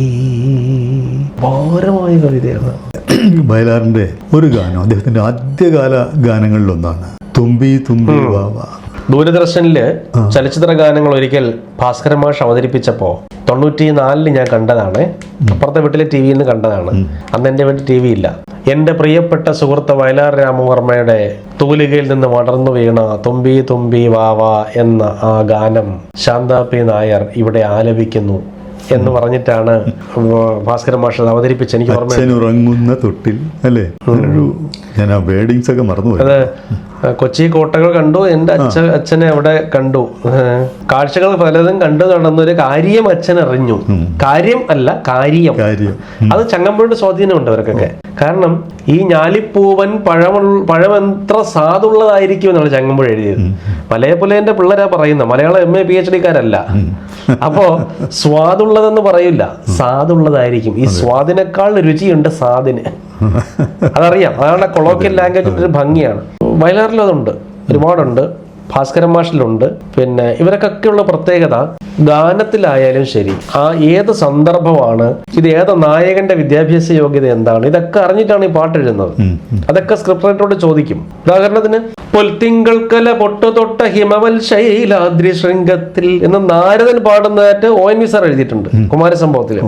ഭാരമായ കവിതയാണ്. വയലാറിന്റെ ഒരു ഗാനം അദ്ദേഹത്തിന്റെ ആദ്യകാല ഗാനങ്ങളിലൊന്നാണ് തുമ്പി തുമ്പി വാവ. ദൂരദർശനില് ചലച്ചിത്ര ഗാനങ്ങൾ ഒരിക്കൽ ഭാസ്കരൻ മാഷ് അവതരിപ്പിച്ചപ്പോ 94 ഞാൻ കണ്ടതാണ്. അപ്പുറത്തെ വീട്ടിലെ ടി വിയിൽ നിന്ന് കണ്ടതാണ്. അന്ന് എൻ്റെ വീട്ടിൽ TV ഇല്ല. എൻ്റെ പ്രിയപ്പെട്ട സുഹൃത്ത് വയലാർ രാമവർമ്മയുടെ തൂലികയിൽ നിന്ന് വളർന്നു വീണ തുമ്പി തുമ്പി വാവ എന്ന ആ ഗാനം ശാന്ത പി നായർ ഇവിടെ ആലപിക്കുന്നു എന്ന് പറഞ്ഞിട്ടാണ് ഭാസ്കരൻ മാഷ് അവതരിപ്പിച്ച്. എനിക്ക് ഉറങ്ങുന്ന തൊട്ടിൽ അല്ലേ, ഞാൻ ആ വേർഡിങ്സ് ഒക്കെ മറന്നു. അത് കൊച്ചി കോട്ടകൾ കണ്ടു, എൻ്റെ അച്ഛനെ അവിടെ കണ്ടു, കാഴ്ചകൾ പലതും കണ്ടു നടന്നൊരു കാര്യം അച്ഛൻ അറിഞ്ഞു. കാര്യം അല്ല, കാര്യം. അത് ചങ്ങമ്പുഴയുടെ സ്വാധീനമുണ്ട് അവർക്കൊക്കെ. കാരണം ഈ ഞാലിപ്പൂവൻ പഴമെത്ര സാധുള്ളതായിരിക്കും എന്നാണ് ചങ്ങമ്പുഴ എഴുതിയത്. മലയപ്പുലേന്റെ പിള്ളേരാ പറയുന്നത്, മലയാളം MA PhD കാരല്ല. അപ്പോ സ്വാദുള്ളതെന്ന് പറയില്ല, സാധുള്ളതായിരിക്കും. ഈ സ്വാദിനേക്കാൾ രുചിയുണ്ട് സാദിന്, അതറിയാം. അതാണ് കൊളോക്കിയൽ ലാംഗ്വേജിന്റെ ഒരു ഭംഗിയാണ്. വയലാറിലും അതുണ്ട്, ഒരുപാടുണ്ട്. ഭാസ്കരൻ മാഷിലുണ്ട്. പിന്നെ ഇവരൊക്കെയുള്ള പ്രത്യേകത ഗാനത്തിലായാലും ശരി, ആ ഏത് സന്ദർഭമാണ്, ഇത് ഏത് നായകന്റെ വിദ്യാഭ്യാസ യോഗ്യത എന്താണ്, ഇതൊക്കെ അറിഞ്ഞിട്ടാണ് ഈ പാട്ട് എഴുതുന്നത്. അതൊക്കെ സ്ക്രിപ്റ്റ് റൈറ്ററോട് ചോദിക്കും. ഉദാഹരണത്തിന് പൊൽത്തിങ്കൾക്കല പൊട്ടു തൊട്ട ഹിമവൽ ശൈലാദ്രി ശൃംഗത്തിൽ എന്ന് നാരദൻ പാടുന്നതായിട്ട് ONV സാർ എഴുതിയിട്ടുണ്ട് കുമാരസംഭവത്തിൽ.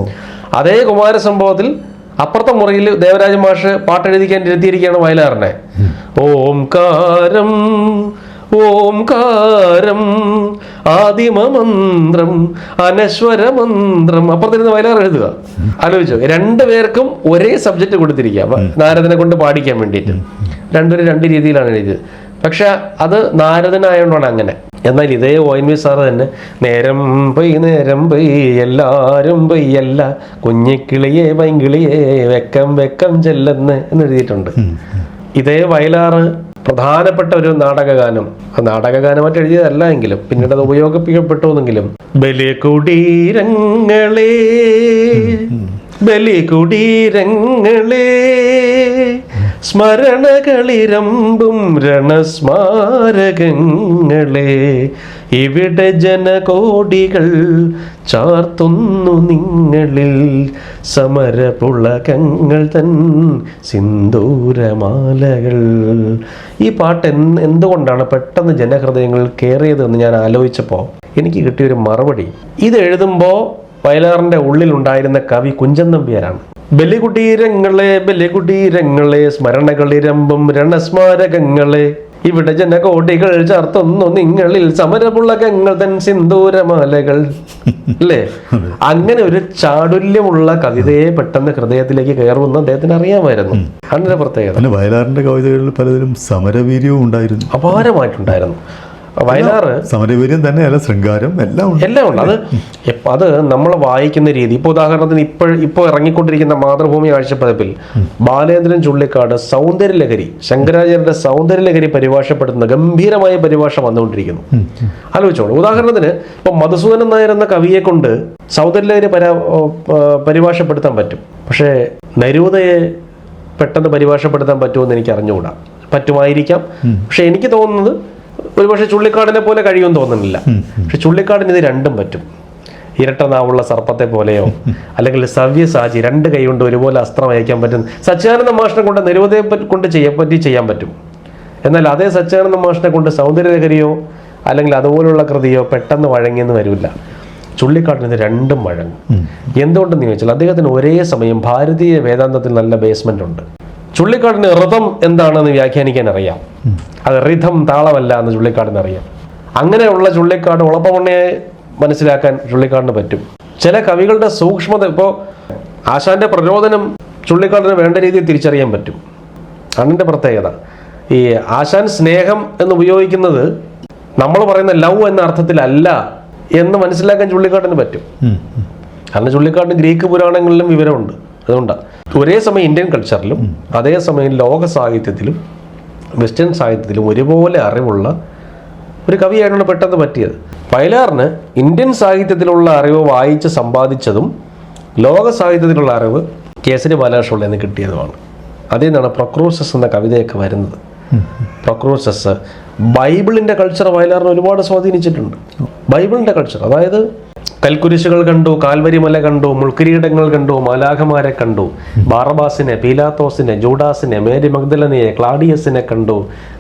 അതേ കുമാരസംഭവത്തിൽ അപ്പുറത്തെ മുറിയിൽ ദേവരാജ മാഷ് പാട്ടെഴുതിക്കാൻ ഇരുത്തിയിരിക്കുകയാണ് വയലാറിനെ. ഓംകാരം ഓംകാരം ആദിമമന്ത്രം അനശ്വരമന്ത്രം, അപ്പുറത്തിരുന്ന് വയലാർ എഴുതുക. ആലോചിച്ചോ, രണ്ടുപേർക്കും ഒരേ സബ്ജക്റ്റ് കൊടുത്തിരിക്കുക നാരദനെ കൊണ്ട് പാടിക്കാൻ വേണ്ടിയിട്ട്. രണ്ടുപേരും രണ്ട് രീതിയിലാണ് എഴുതിയത്. പക്ഷെ അത് നാരദനായോണ്ടാണ് അങ്ങനെ. എന്നാൽ ഇതേ ONV സാറ് തന്നെ നേരം പെയ് എല്ലാരും പെയ്യല്ല കുഞ്ഞിക്കിളിയെ പൈങ്കിളിയെ വെക്കം വെക്കം ചെല്ലെന്ന് എന്നെഴുതിയിട്ടുണ്ട്. ഇതേ വയലാറ് പ്രധാനപ്പെട്ട ഒരു നാടകഗാനം, നാടകഗാനമായിട്ട് എഴുതിയതല്ല എങ്കിലും പിന്നീട് അത് ഉപയോഗിക്കപ്പെട്ടു എന്നെങ്കിലും, ബലികുടീരങ്ങളെ ബലികുടീരങ്ങളെ സ്മരണകളിരമ്പും രണസ്മാരകങ്ങളെ ഇവിടെ ജനകോടികൾ ചാർത്തുന്നു നിങ്ങളിൽ സമരപുളകങ്ങൾ തൻ സിന്ദൂരമാലകൾ. ഈ പാട്ട് എന്തുകൊണ്ടാണ് പെട്ടെന്ന് ജനഹൃദയങ്ങളിൽ കയറിയതെന്ന് ഞാൻ ആലോചിച്ചപ്പോൾ എനിക്ക് കിട്ടിയൊരു മറുപടി, ഇത് എഴുതുമ്പോൾ വയലാറിൻ്റെ ഉള്ളിലുണ്ടായിരുന്ന കവി കുഞ്ചൻ നമ്പ്യാരാണ്. ബലികുടീരങ്ങളെ ബലികുടീരങ്ങളെ സ്മരണകളിരമ്പും രണസ്മാരകങ്ങളെ ഇവിടെ ജനകോടികൾ ചാർത്തുന്നു നിങ്ങളിൽ സമരപുളകങ്ങൾ തൻ സിന്ദൂരമാലകൾ. അല്ലേ? അങ്ങനെ ഒരു ചാടുല്യമുള്ള കവിതയെ പെട്ടെന്ന് ഹൃദയത്തിലേക്ക് കയറുമെന്ന് അദ്ദേഹത്തിന് അറിയാമായിരുന്നു. അങ്ങനെ പ്രത്യേകത. വയലാറിന്റെ കവിതകളിൽ പലതിലും സമരവീര്യവും ഉണ്ടായിരുന്നു, അപാരമായിട്ടുണ്ടായിരുന്നു. വയലാറ് സമരവീര്യം തന്നെയല്ല, ശൃംഗാരം എല്ലാം ഉണ്ട്. അത് നമ്മൾ വായിക്കുന്ന രീതി, ഇപ്പോൾ ഉദാഹരണത്തിന് ഇപ്പോൾ ഇറങ്ങിക്കൊണ്ടിരിക്കുന്ന മാതൃഭൂമി ആഴ്ചപ്പതിപ്പിൽ ബാലേന്ദ്രൻ ചുള്ളിക്കാട് സൗന്ദര്യലഹരി, ശങ്കരാചാര്യരുടെ സൗന്ദര്യലഹരി പരിഭാഷപ്പെടുത്തുന്ന ഗംഭീരമായ പരിഭാഷ വന്നുകൊണ്ടിരിക്കുന്നു. ആലോചിച്ചോളൂ. ഉദാഹരണത്തിന് ഇപ്പൊ മധുസൂദനൻ നായർ എന്ന കവിയെ കൊണ്ട് സൗന്ദര്യലഹരി പരിഭാഷപ്പെടുത്താൻ പറ്റും. പക്ഷേ നരൂദയെ പെട്ടെന്ന് പരിഭാഷപ്പെടുത്താൻ പറ്റുമെന്ന് എനിക്ക് അറിഞ്ഞുകൂടാ. പറ്റുമായിരിക്കാം, പക്ഷെ എനിക്ക് തോന്നുന്നത് ഒരുപക്ഷെ ചുള്ളിക്കാടിനെ പോലെ കഴിയുമെന്ന് തോന്നുന്നില്ല. പക്ഷെ ചുള്ളിക്കാടിന് ഇത് രണ്ടും പറ്റും. ഇരട്ട നാവുള്ള സർപ്പത്തെ പോലെയോ അല്ലെങ്കിൽ സവ്യസാചി, രണ്ട് കൈ കൊണ്ട് ഒരുപോലെ അസ്ത്രം അയക്കാൻ പറ്റും. സച്ചിദാനന്ദ മാഷിനെ കൊണ്ട് നിരവധിയെ കൊണ്ട് ചെയ്യാൻ പറ്റും. എന്നാൽ അതേ സച്ചിദാനന്ദ മാഷിനെ കൊണ്ട് സൗന്ദര്യലഹരിയോ അല്ലെങ്കിൽ അതുപോലുള്ള കൃതിയോ പെട്ടെന്ന് വഴങ്ങിയെന്ന് വരില്ല. ചുള്ളിക്കാടിന് ഇത് രണ്ടും വഴങ്ങും. എന്തുകൊണ്ടെന്ന് ചോദിച്ചാൽ അദ്ദേഹത്തിന് ഒരേ സമയം ഭാരതീയ വേദാന്തത്തിൽ നല്ല ബേസ്മെന്റ് ഉണ്ട്. ചുള്ളിക്കാടിന് ഋതം എന്താണെന്ന് വ്യാഖ്യാനിക്കാൻ അറിയാം. അത് റിഥം താളമല്ല എന്ന് ചുള്ളിക്കാടിന് അറിയാം. അങ്ങനെയുള്ള ചുള്ളിക്കാട് ഉളപ്പമണ്ണയെ മനസ്സിലാക്കാൻ ചുള്ളിക്കാടിന് പറ്റും. ചില കവികളുടെ സൂക്ഷ്മത, ഇപ്പോൾ ആശാന്റെ പ്രചോദനം ചുള്ളിക്കാടിന് വേണ്ട രീതിയിൽ തിരിച്ചറിയാൻ പറ്റും. അതിൻ്റെ പ്രത്യേകത. ഈ ആശാൻ സ്നേഹം എന്ന് ഉപയോഗിക്കുന്നത് നമ്മൾ പറയുന്ന ലവ് എന്ന അർത്ഥത്തിലല്ല എന്ന് മനസ്സിലാക്കാൻ ചുള്ളിക്കാടിന് പറ്റും. കാരണം ചുള്ളിക്കാടിന് ഗ്രീക്ക് പുരാണങ്ങളിലും വിവരമുണ്ട്. അതുകൊണ്ടാണ് ഒരേ സമയം ഇന്ത്യൻ കൾച്ചറിലും അതേസമയം ലോക സാഹിത്യത്തിലും വെസ്റ്റേൺ സാഹിത്യത്തിലും ഒരുപോലെ അറിവുള്ള ഒരു കവിയായിട്ടാണ് പെട്ടെന്ന് പറ്റിയത്. വയലാറിന് ഇന്ത്യൻ സാഹിത്യത്തിലുള്ള അറിവ് വായിച്ച് സമ്പാദിച്ചതും ലോക സാഹിത്യത്തിലുള്ള അറിവ് കേസരി ബാലകൃഷ്ണപിള്ളയിൽ നിന്ന് കിട്ടിയതുമാണ്. അതിൽ നിന്നാണ് പ്രൊക്രൂസസ് എന്ന കവിതയൊക്കെ വരുന്നത്. പ്രൊക്രൂസസ് ബൈബിളിൻ്റെ കൾച്ചർ വയലാറിനെ ഒരുപാട് സ്വാധീനിച്ചിട്ടുണ്ട്. ബൈബിളിൻ്റെ കൾച്ചർ, അതായത് കൽക്കുരിശുകൾ കണ്ടു, കാൽവരിമല കണ്ടു, മുൾക്കിരീടങ്ങൾ കണ്ടു, മാലാഖമാരെ കണ്ടു, ബാറബാസിനെ, പീലാത്തോസിനെ, ജൂഡാസിനെ, മേരി മഗ്ദലനയെ, ക്ലാഡിയസിനെ കണ്ടു.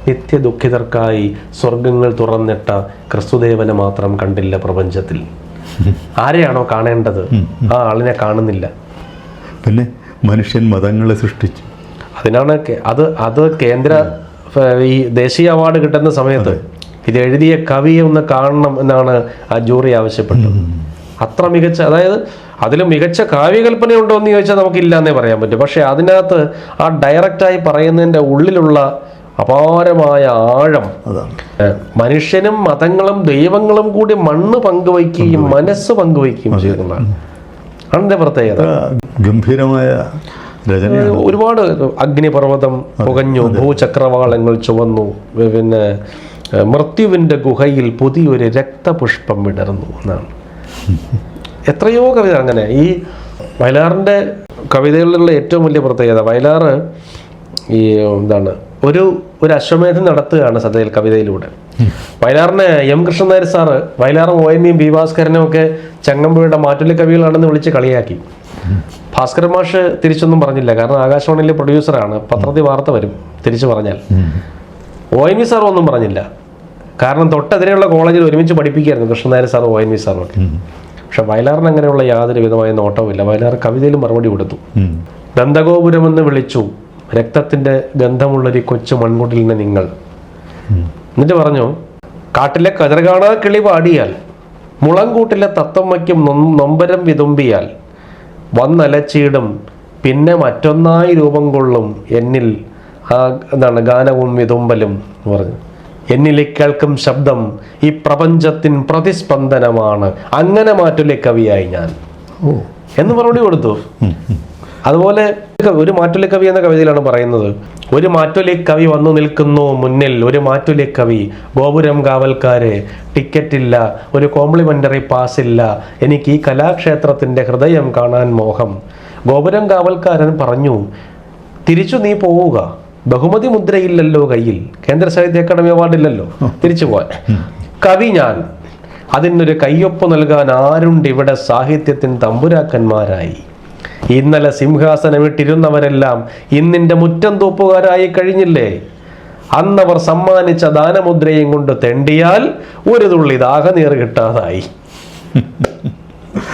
നിത്യ ദുഃഖിതർക്കായി സ്വർഗങ്ങൾ തുറന്നിട്ട ക്രിസ്തുദേവനെ മാത്രം കണ്ടില്ല പ്രപഞ്ചത്തിൽ. ആരെയാണോ കാണേണ്ടത് ആ ആളിനെ കാണുന്നില്ല. പിന്നെ മനുഷ്യൻ മതങ്ങളെ സൃഷ്ടിച്ചു. അതിനാണ് അത് കേന്ദ്ര ഈ ദേശീയ അവാർഡ് കിട്ടുന്ന സമയത്ത് ഇത് എഴുതിയ കവിയെ ഒന്ന് കാണണം എന്നാണ് ആ ജൂറി ആവശ്യപ്പെട്ടത്. അത്ര മികച്ച, അതായത് അതിൽ മികച്ച കാവ്യകൽപ്പന ഉണ്ടോ എന്ന് ചോദിച്ചാൽ നമുക്കില്ല എന്നേ പറയാൻ പറ്റും. പക്ഷെ അതിനകത്ത് ആ ഡയറക്റ്റായി പറയുന്നതിൻ്റെ ഉള്ളിലുള്ള അപാരമായ ആഴം, മനുഷ്യനും മതങ്ങളും ദൈവങ്ങളും കൂടി മണ്ണ് പങ്കുവയ്ക്കുകയും മനസ്സ് പങ്കുവയ്ക്കുകയും ചെയ്യുന്നതാണ് അതിൻ്റെ പ്രത്യേകത. ഗംഭീരമായ ഒരുപാട് അഗ്നിപർവ്വതം പുകഞ്ഞു, ഭൂചക്രവാളങ്ങൾ ചുവന്നു, പിന്നെ മൃത്യുവിൻ്റെ ഗുഹയിൽ പുതിയൊരു രക്തപുഷ്പം വിടർന്നു എന്നാണ്. എത്രയോ കവിത അങ്ങനെ. ഈ വയലാറിൻ്റെ കവിതകളിലുള്ള ഏറ്റവും വലിയ പ്രത്യേകത, വയലാറ് ഈ ഒരു അശ്വമേധം നടത്തുകയാണ് സത്യത്തിൽ കവിതയിലൂടെ. വയലാറിനെ എം കൃഷ്ണൻ നായർ സാറ് വയലാറും ONV ബി ഭാസ്കരനും ഒക്കെ ചങ്ങമ്പുഴയുടെ മാറ്റുള്ളി കവികളാണെന്ന് വിളിച്ച് കളിയാക്കി. ഭാസ്കരൻ മാഷ് തിരിച്ചൊന്നും പറഞ്ഞില്ല, കാരണം ആകാശവാണിയിലെ പ്രൊഡ്യൂസറാണ്, പത്രത്തിൽ വാർത്ത വരും തിരിച്ചു പറഞ്ഞാൽ. ONV സാർ ഒന്നും പറഞ്ഞില്ല, കാരണം തൊട്ടെതിരെയുള്ള കോളേജിൽ ഒരുമിച്ച് പഠിപ്പിക്കുകയായിരുന്നു കൃഷ്ണൻ നായർ സാറും ONV സാറും ഒക്കെ. പക്ഷെ വയലാറിന് അങ്ങനെയുള്ള യാതൊരു വിധമായ നോട്ടവുമില്ല. വയലാർ കവിതയിൽ മറുപടി കൊടുത്തു. ദന്തഗോപുരമെന്ന് വിളിച്ചു രക്തത്തിന്റെ ഗന്ധമുള്ളൊരു കൊച്ചു മൺകുടിലിന് നിങ്ങൾ. എന്നിട്ട് പറഞ്ഞു, കാട്ടിലെ കതിർകാണാ കിളി പാടിയാൽ മുളങ്കൂട്ടിലെ തത്തമ്മയ്ക്കും നൊമ്പരം വിതുമ്പിയാൽ വന്നലച്ചിടും പിന്നെ മറ്റൊന്നായി രൂപം കൊള്ളും എന്നിൽ ഗാനവും വിതുമ്പലും എന്ന് പറഞ്ഞു. എന്നിലെ കേൾക്കും ശബ്ദം ഈ പ്രപഞ്ചത്തിൻ പ്രതിസ്പന്ദനമാണ്, അങ്ങനെ മാറ്റുലെ കവിയായി ഞാൻ എന്ന് മറുപടി കൊടുത്തു. അതുപോലെ ഒരു മാറ്റുലി കവി എന്ന കവിതയിലാണ് പറയുന്നത്, ഒരു മാറ്റുലി കവി വന്നു നിൽക്കുന്നു മുന്നിൽ, ഒരു മാറ്റുലി കവി, ഗോപുരം കാവൽക്കാരെ, ടിക്കറ്റ് ഇല്ല, ഒരു കോംപ്ലിമെന്ററി പാസ് ഇല്ല, എനിക്ക് ഈ കലാക്ഷേത്രത്തിന്റെ ഹൃദയം കാണാൻ മോഹം. ഗോപുരം കാവൽക്കാരൻ പറഞ്ഞു, തിരിച്ചു നീ പോവുക, ബഹുമതി മുദ്രയില്ലല്ലോ കയ്യിൽ, കേന്ദ്ര സാഹിത്യ അക്കാദമി അവാർഡില്ലല്ലോ, തിരിച്ചു പോവാൻ. കവി ഞാൻ, അതിനൊരു കയ്യൊപ്പ് നൽകാൻ ആരുണ്ട് ഇവിടെ സാഹിത്യത്തിൻ തമ്പുരാക്കന്മാരായി. ഇന്നലെ സിംഹാസനമിട്ടിരുന്നവരെല്ലാം ഇന്നിന്റെ മുറ്റം തൂപ്പുകാരായി കഴിഞ്ഞില്ലേ. അന്നവർ സമ്മാനിച്ച ദാനമുദ്രയും കൊണ്ട് തെണ്ടിയാൽ ഒരു തുള്ളി ദാഹനീർ കിട്ടാതായി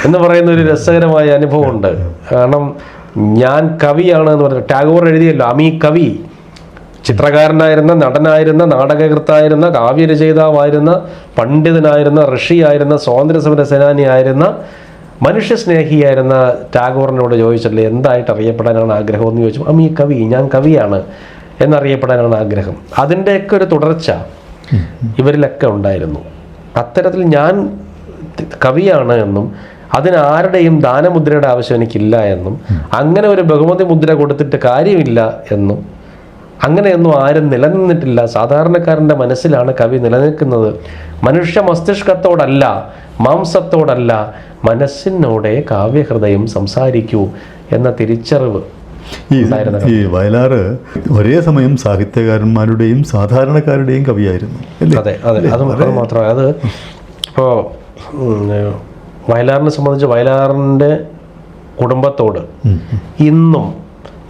എന്ന് പറയുന്ന ഒരു രസകരമായ അനുഭവമുണ്ട്. കാരണം ഞാൻ കവിയാണ് എന്ന് പറഞ്ഞ ടാഗോർ എഴുതിയല്ലോ, അമീ കവി. ചിത്രകാരനായിരുന്ന, നടനായിരുന്ന, നാടകകൃത്തായിരുന്ന, കാവ്യരചയിതാവായിരുന്ന, പണ്ഡിതനായിരുന്ന, ഋഷിയായിരുന്ന, സ്വാതന്ത്ര്യസമര സേനാനിയായിരുന്ന, മനുഷ്യസ്നേഹിയായിരുന്ന ടാഗോറിനോട് ചോദിച്ചല്ലേ എന്തായിട്ട് അറിയപ്പെടാനാണ് ആഗ്രഹം എന്ന് ചോദിച്ചു. അമ്മീ കവി, ഞാൻ കവിയാണ് എന്നറിയപ്പെടാനാണ് ആഗ്രഹം. അതിൻ്റെയൊക്കെ ഒരു തുടർച്ച ഇവരിലൊക്കെ ഉണ്ടായിരുന്നു. അത്തരത്തിൽ ഞാൻ കവിയാണ് എന്നും അതിന് ആരുടെയും ദാനമുദ്രയുടെ ആവശ്യം എനിക്കില്ല എന്നും അങ്ങനെ ഒരു ബഹുമതി മുദ്ര കൊടുത്തിട്ട് കാര്യമില്ല എന്നും അങ്ങനെയൊന്നും ആരും നിലനിന്നിട്ടില്ല. സാധാരണക്കാരൻ്റെ മനസ്സിലാണ് കവി നിലനിൽക്കുന്നത്. മനുഷ്യ മസ്തിഷ്കത്തോടല്ല, മാംസത്തോടല്ല, മനസ്സിനോടെ കാവ്യഹൃദയം സംസാരിക്കൂ എന്ന തിരിച്ചറിവ് ഈ വയലാറ് ഒരേ സമയം സാഹിത്യകാരന്മാരുടെയും സാധാരണക്കാരുടെയും കവിയായിരുന്നു. അതെ അതെ, അത് മാത്രമല്ല, അത് ഇപ്പോൾ വയലാറിനെ സംബന്ധിച്ച് വയലാറിൻ്റെ കുടുംബത്തോട് ഇന്നും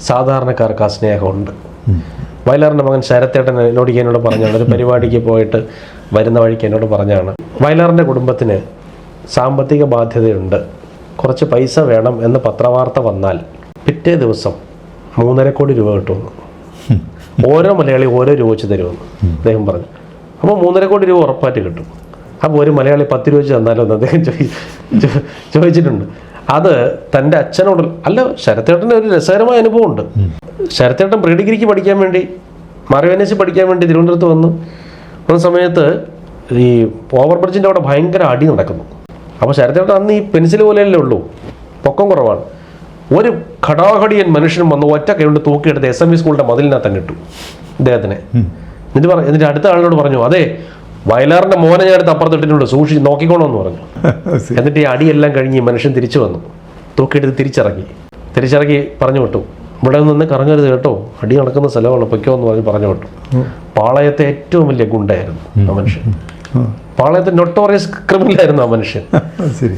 സാധാരണക്കാർക്ക് ആ സ്നേഹമുണ്ട്. വയലാറിൻ്റെ മകൻ ശരത്തേട്ടൻ എന്നോട് പറഞ്ഞാണ്, ഒരു പരിപാടിക്ക് പോയിട്ട് വരുന്ന വഴിക്ക് എന്നോട് പറഞ്ഞാണ്, വയലാറിൻ്റെ കുടുംബത്തിന് സാമ്പത്തിക ബാധ്യതയുണ്ട്, കുറച്ച് പൈസ വേണം എന്ന് പത്രവാർത്ത വന്നാൽ പിറ്റേ ദിവസം 3.5 കോടി രൂപ കിട്ടുമെന്ന്. ഓരോ മലയാളി ഓരോ രൂപ വെച്ച് തരുമെന്ന് അദ്ദേഹം പറഞ്ഞു. അപ്പോൾ 3.5 കോടി രൂപ ഉറപ്പായിട്ട് കിട്ടും. അപ്പോൾ ഒരു മലയാളി 10 രൂപ വെച്ച് തന്നാലോ എന്ന് അദ്ദേഹം ചോദിച്ചിട്ടുണ്ട്. അത് തൻ്റെ അച്ഛനോട് അല്ല, ശരത്തേട്ടൻ്റെ ഒരു രസകരമായ അനുഭവമുണ്ട്. ശരത്തേട്ടൻ പ്രീ ഡിഗ്രിക്ക് പഠിക്കാൻ വേണ്ടി, മാർവേനേഴ്സ് പഠിക്കാൻ വേണ്ടി തിരുവനന്തപുരത്ത് വന്ന സമയത്ത് ഈ ഓവർ ബ്രിഡ്ജിൻ്റെ അവിടെ ഭയങ്കര അടി നടക്കുന്നു. അപ്പോൾ ശരത്തേട്ടൻ അന്ന് ഈ പെൻസിൽ പോലെയല്ലേ ഉള്ളൂ, പൊക്കം കുറവാണ്. ഒരു ഘടാഘടിയൻ മനുഷ്യനും വന്ന് ഒറ്റ കൈകൊണ്ട് തൂക്കിയെടുത്ത് SMV സ്കൂളിൻ്റെ മതിലിനകത്ത് കിട്ടും ഇദ്ദേഹത്തിനെ. എന്നിട്ട് അടുത്ത ആളിനോട് പറഞ്ഞു, അതെ വയലാറിൻ്റെ മോനെ ഞാൻ അടുത്ത് അപ്പുറത്തിട്ടിട്ടുണ്ട്, സൂക്ഷിച്ച് നോക്കിക്കോണമെന്ന് പറഞ്ഞു. എന്നിട്ട് ഈ അടിയെല്ലാം കഴിഞ്ഞ് ഈ മനുഷ്യൻ തിരിച്ചു വന്നു, തൂക്കിയെടുത്ത് തിരിച്ചിറക്കി പറഞ്ഞു വിട്ടു, ഇവിടെ നിന്ന് കറങ്ങരുത് കേട്ടോ, അടി നടക്കുന്ന സ്ഥലമാണ്, പൊയ്ക്കോ എന്ന് പറഞ്ഞു വിട്ടു. പാളയത്തെ ഏറ്റവും വലിയ ഗുണ്ടായിരുന്നു ആ മനുഷ്യൻ. പാളയത്തെ നൊട്ടോറിയസ് ക്രിമിനലായിരുന്നു ആ മനുഷ്യൻ.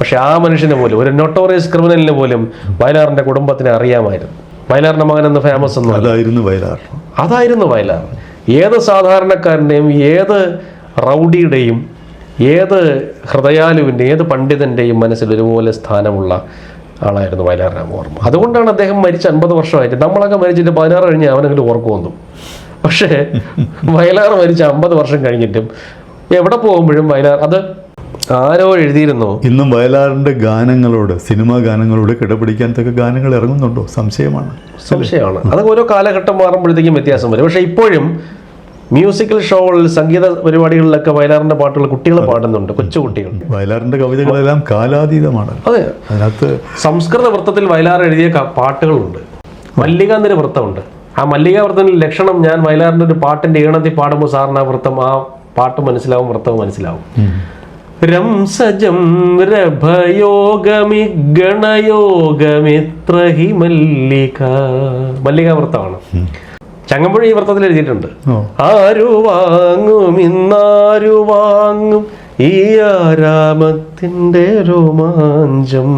പക്ഷെ ആ മനുഷ്യനെ പോലും, ഒരു നൊട്ടോറിയസ് ക്രിമിനലിന് പോലും വയലാറിന്റെ കുടുംബത്തിനെ അറിയാമായിരുന്നു. വയലാറിന്റെ മകൻ എന്ന് ഫേമസ് ഒന്നും അതായിരുന്നു വയലാർ. ഏത് സാധാരണക്കാരൻ്റെയും, ഏത് റൗഡിയുടെയും, ഏത് ഹൃദയാലുവിൻ്റെ, ഏത് പണ്ഡിതൻ്റെയും മനസ്സിൽ ഒരുപോലെ സ്ഥാനമുള്ള ആളായിരുന്നു വയലാർ രാമവർമ്മ. അതുകൊണ്ടാണ് അദ്ദേഹം മരിച്ച് 50 വർഷമായിട്ട്. നമ്മളൊക്കെ മരിച്ചിട്ട് 16 കഴിഞ്ഞ് അവനെങ്കിലും ഓർക്കുമെന്നു. പക്ഷേ വയലാർ മരിച്ച 50 വർഷം കഴിഞ്ഞിട്ടും എവിടെ പോകുമ്പോഴും വയലാർ, അത് ആരോ എഴുതിയിരുന്നു, ഇന്നും വയലാറിന്റെ ഗാനങ്ങളോട്, സിനിമാ ഗാനങ്ങളോട് കിടപിടിക്കാൻ തക്ക ഗാനങ്ങൾ ഇറങ്ങുന്നുണ്ടോ? സംശയമാണ്. അതൊക്കെ ഓരോ കാലഘട്ടം മാറുമ്പോഴത്തേക്കും വ്യത്യാസം വരും. പക്ഷെ ഇപ്പോഴും മ്യൂസിക്കൽ ഷോകളിൽ, സംഗീത പരിപാടികളിലൊക്കെ വയലാറിന്റെ പാട്ടുകൾ കുട്ടികൾ പാടുന്നുണ്ട്, കൊച്ചുകുട്ടികൾ. വയലാറിന്റെ കവിതകളെല്ലാം കാലാതീതമാണ്. അതെ, അതിനകത്ത് സംസ്കൃത വൃത്തത്തിൽ വയലാർ എഴുതിയ പാട്ടുകളുണ്ട്. മല്ലികാന്നൊരു വൃത്തമുണ്ട്. ആ മല്ലികാ വൃത്തത്തിൽ ലക്ഷണം, ഞാൻ വയലാറിന്റെ ഒരു പാട്ടിന്റെ ഈണത്തിൽ പാടുമ്പോൾ സാറിന് ആ വൃത്തം, ആ പാട്ട് മനസ്സിലാവും, വൃത്തം മനസ്സിലാവും. രംസജം രഭയോഗമി ഗണയോഗമിത്ര ഹി മല്ലിക, മല്ലികാ വൃത്തമാണ്. ചങ്ങമ്പുഴ ഈ വൃത്തത്തിൽ എഴുതിയിട്ടുണ്ട്. ആരു വാങ്ങും ഇന്നാരു വാങ്ങും ഈ ആരാമത്തിന്റെ രോമാഞ്ചം,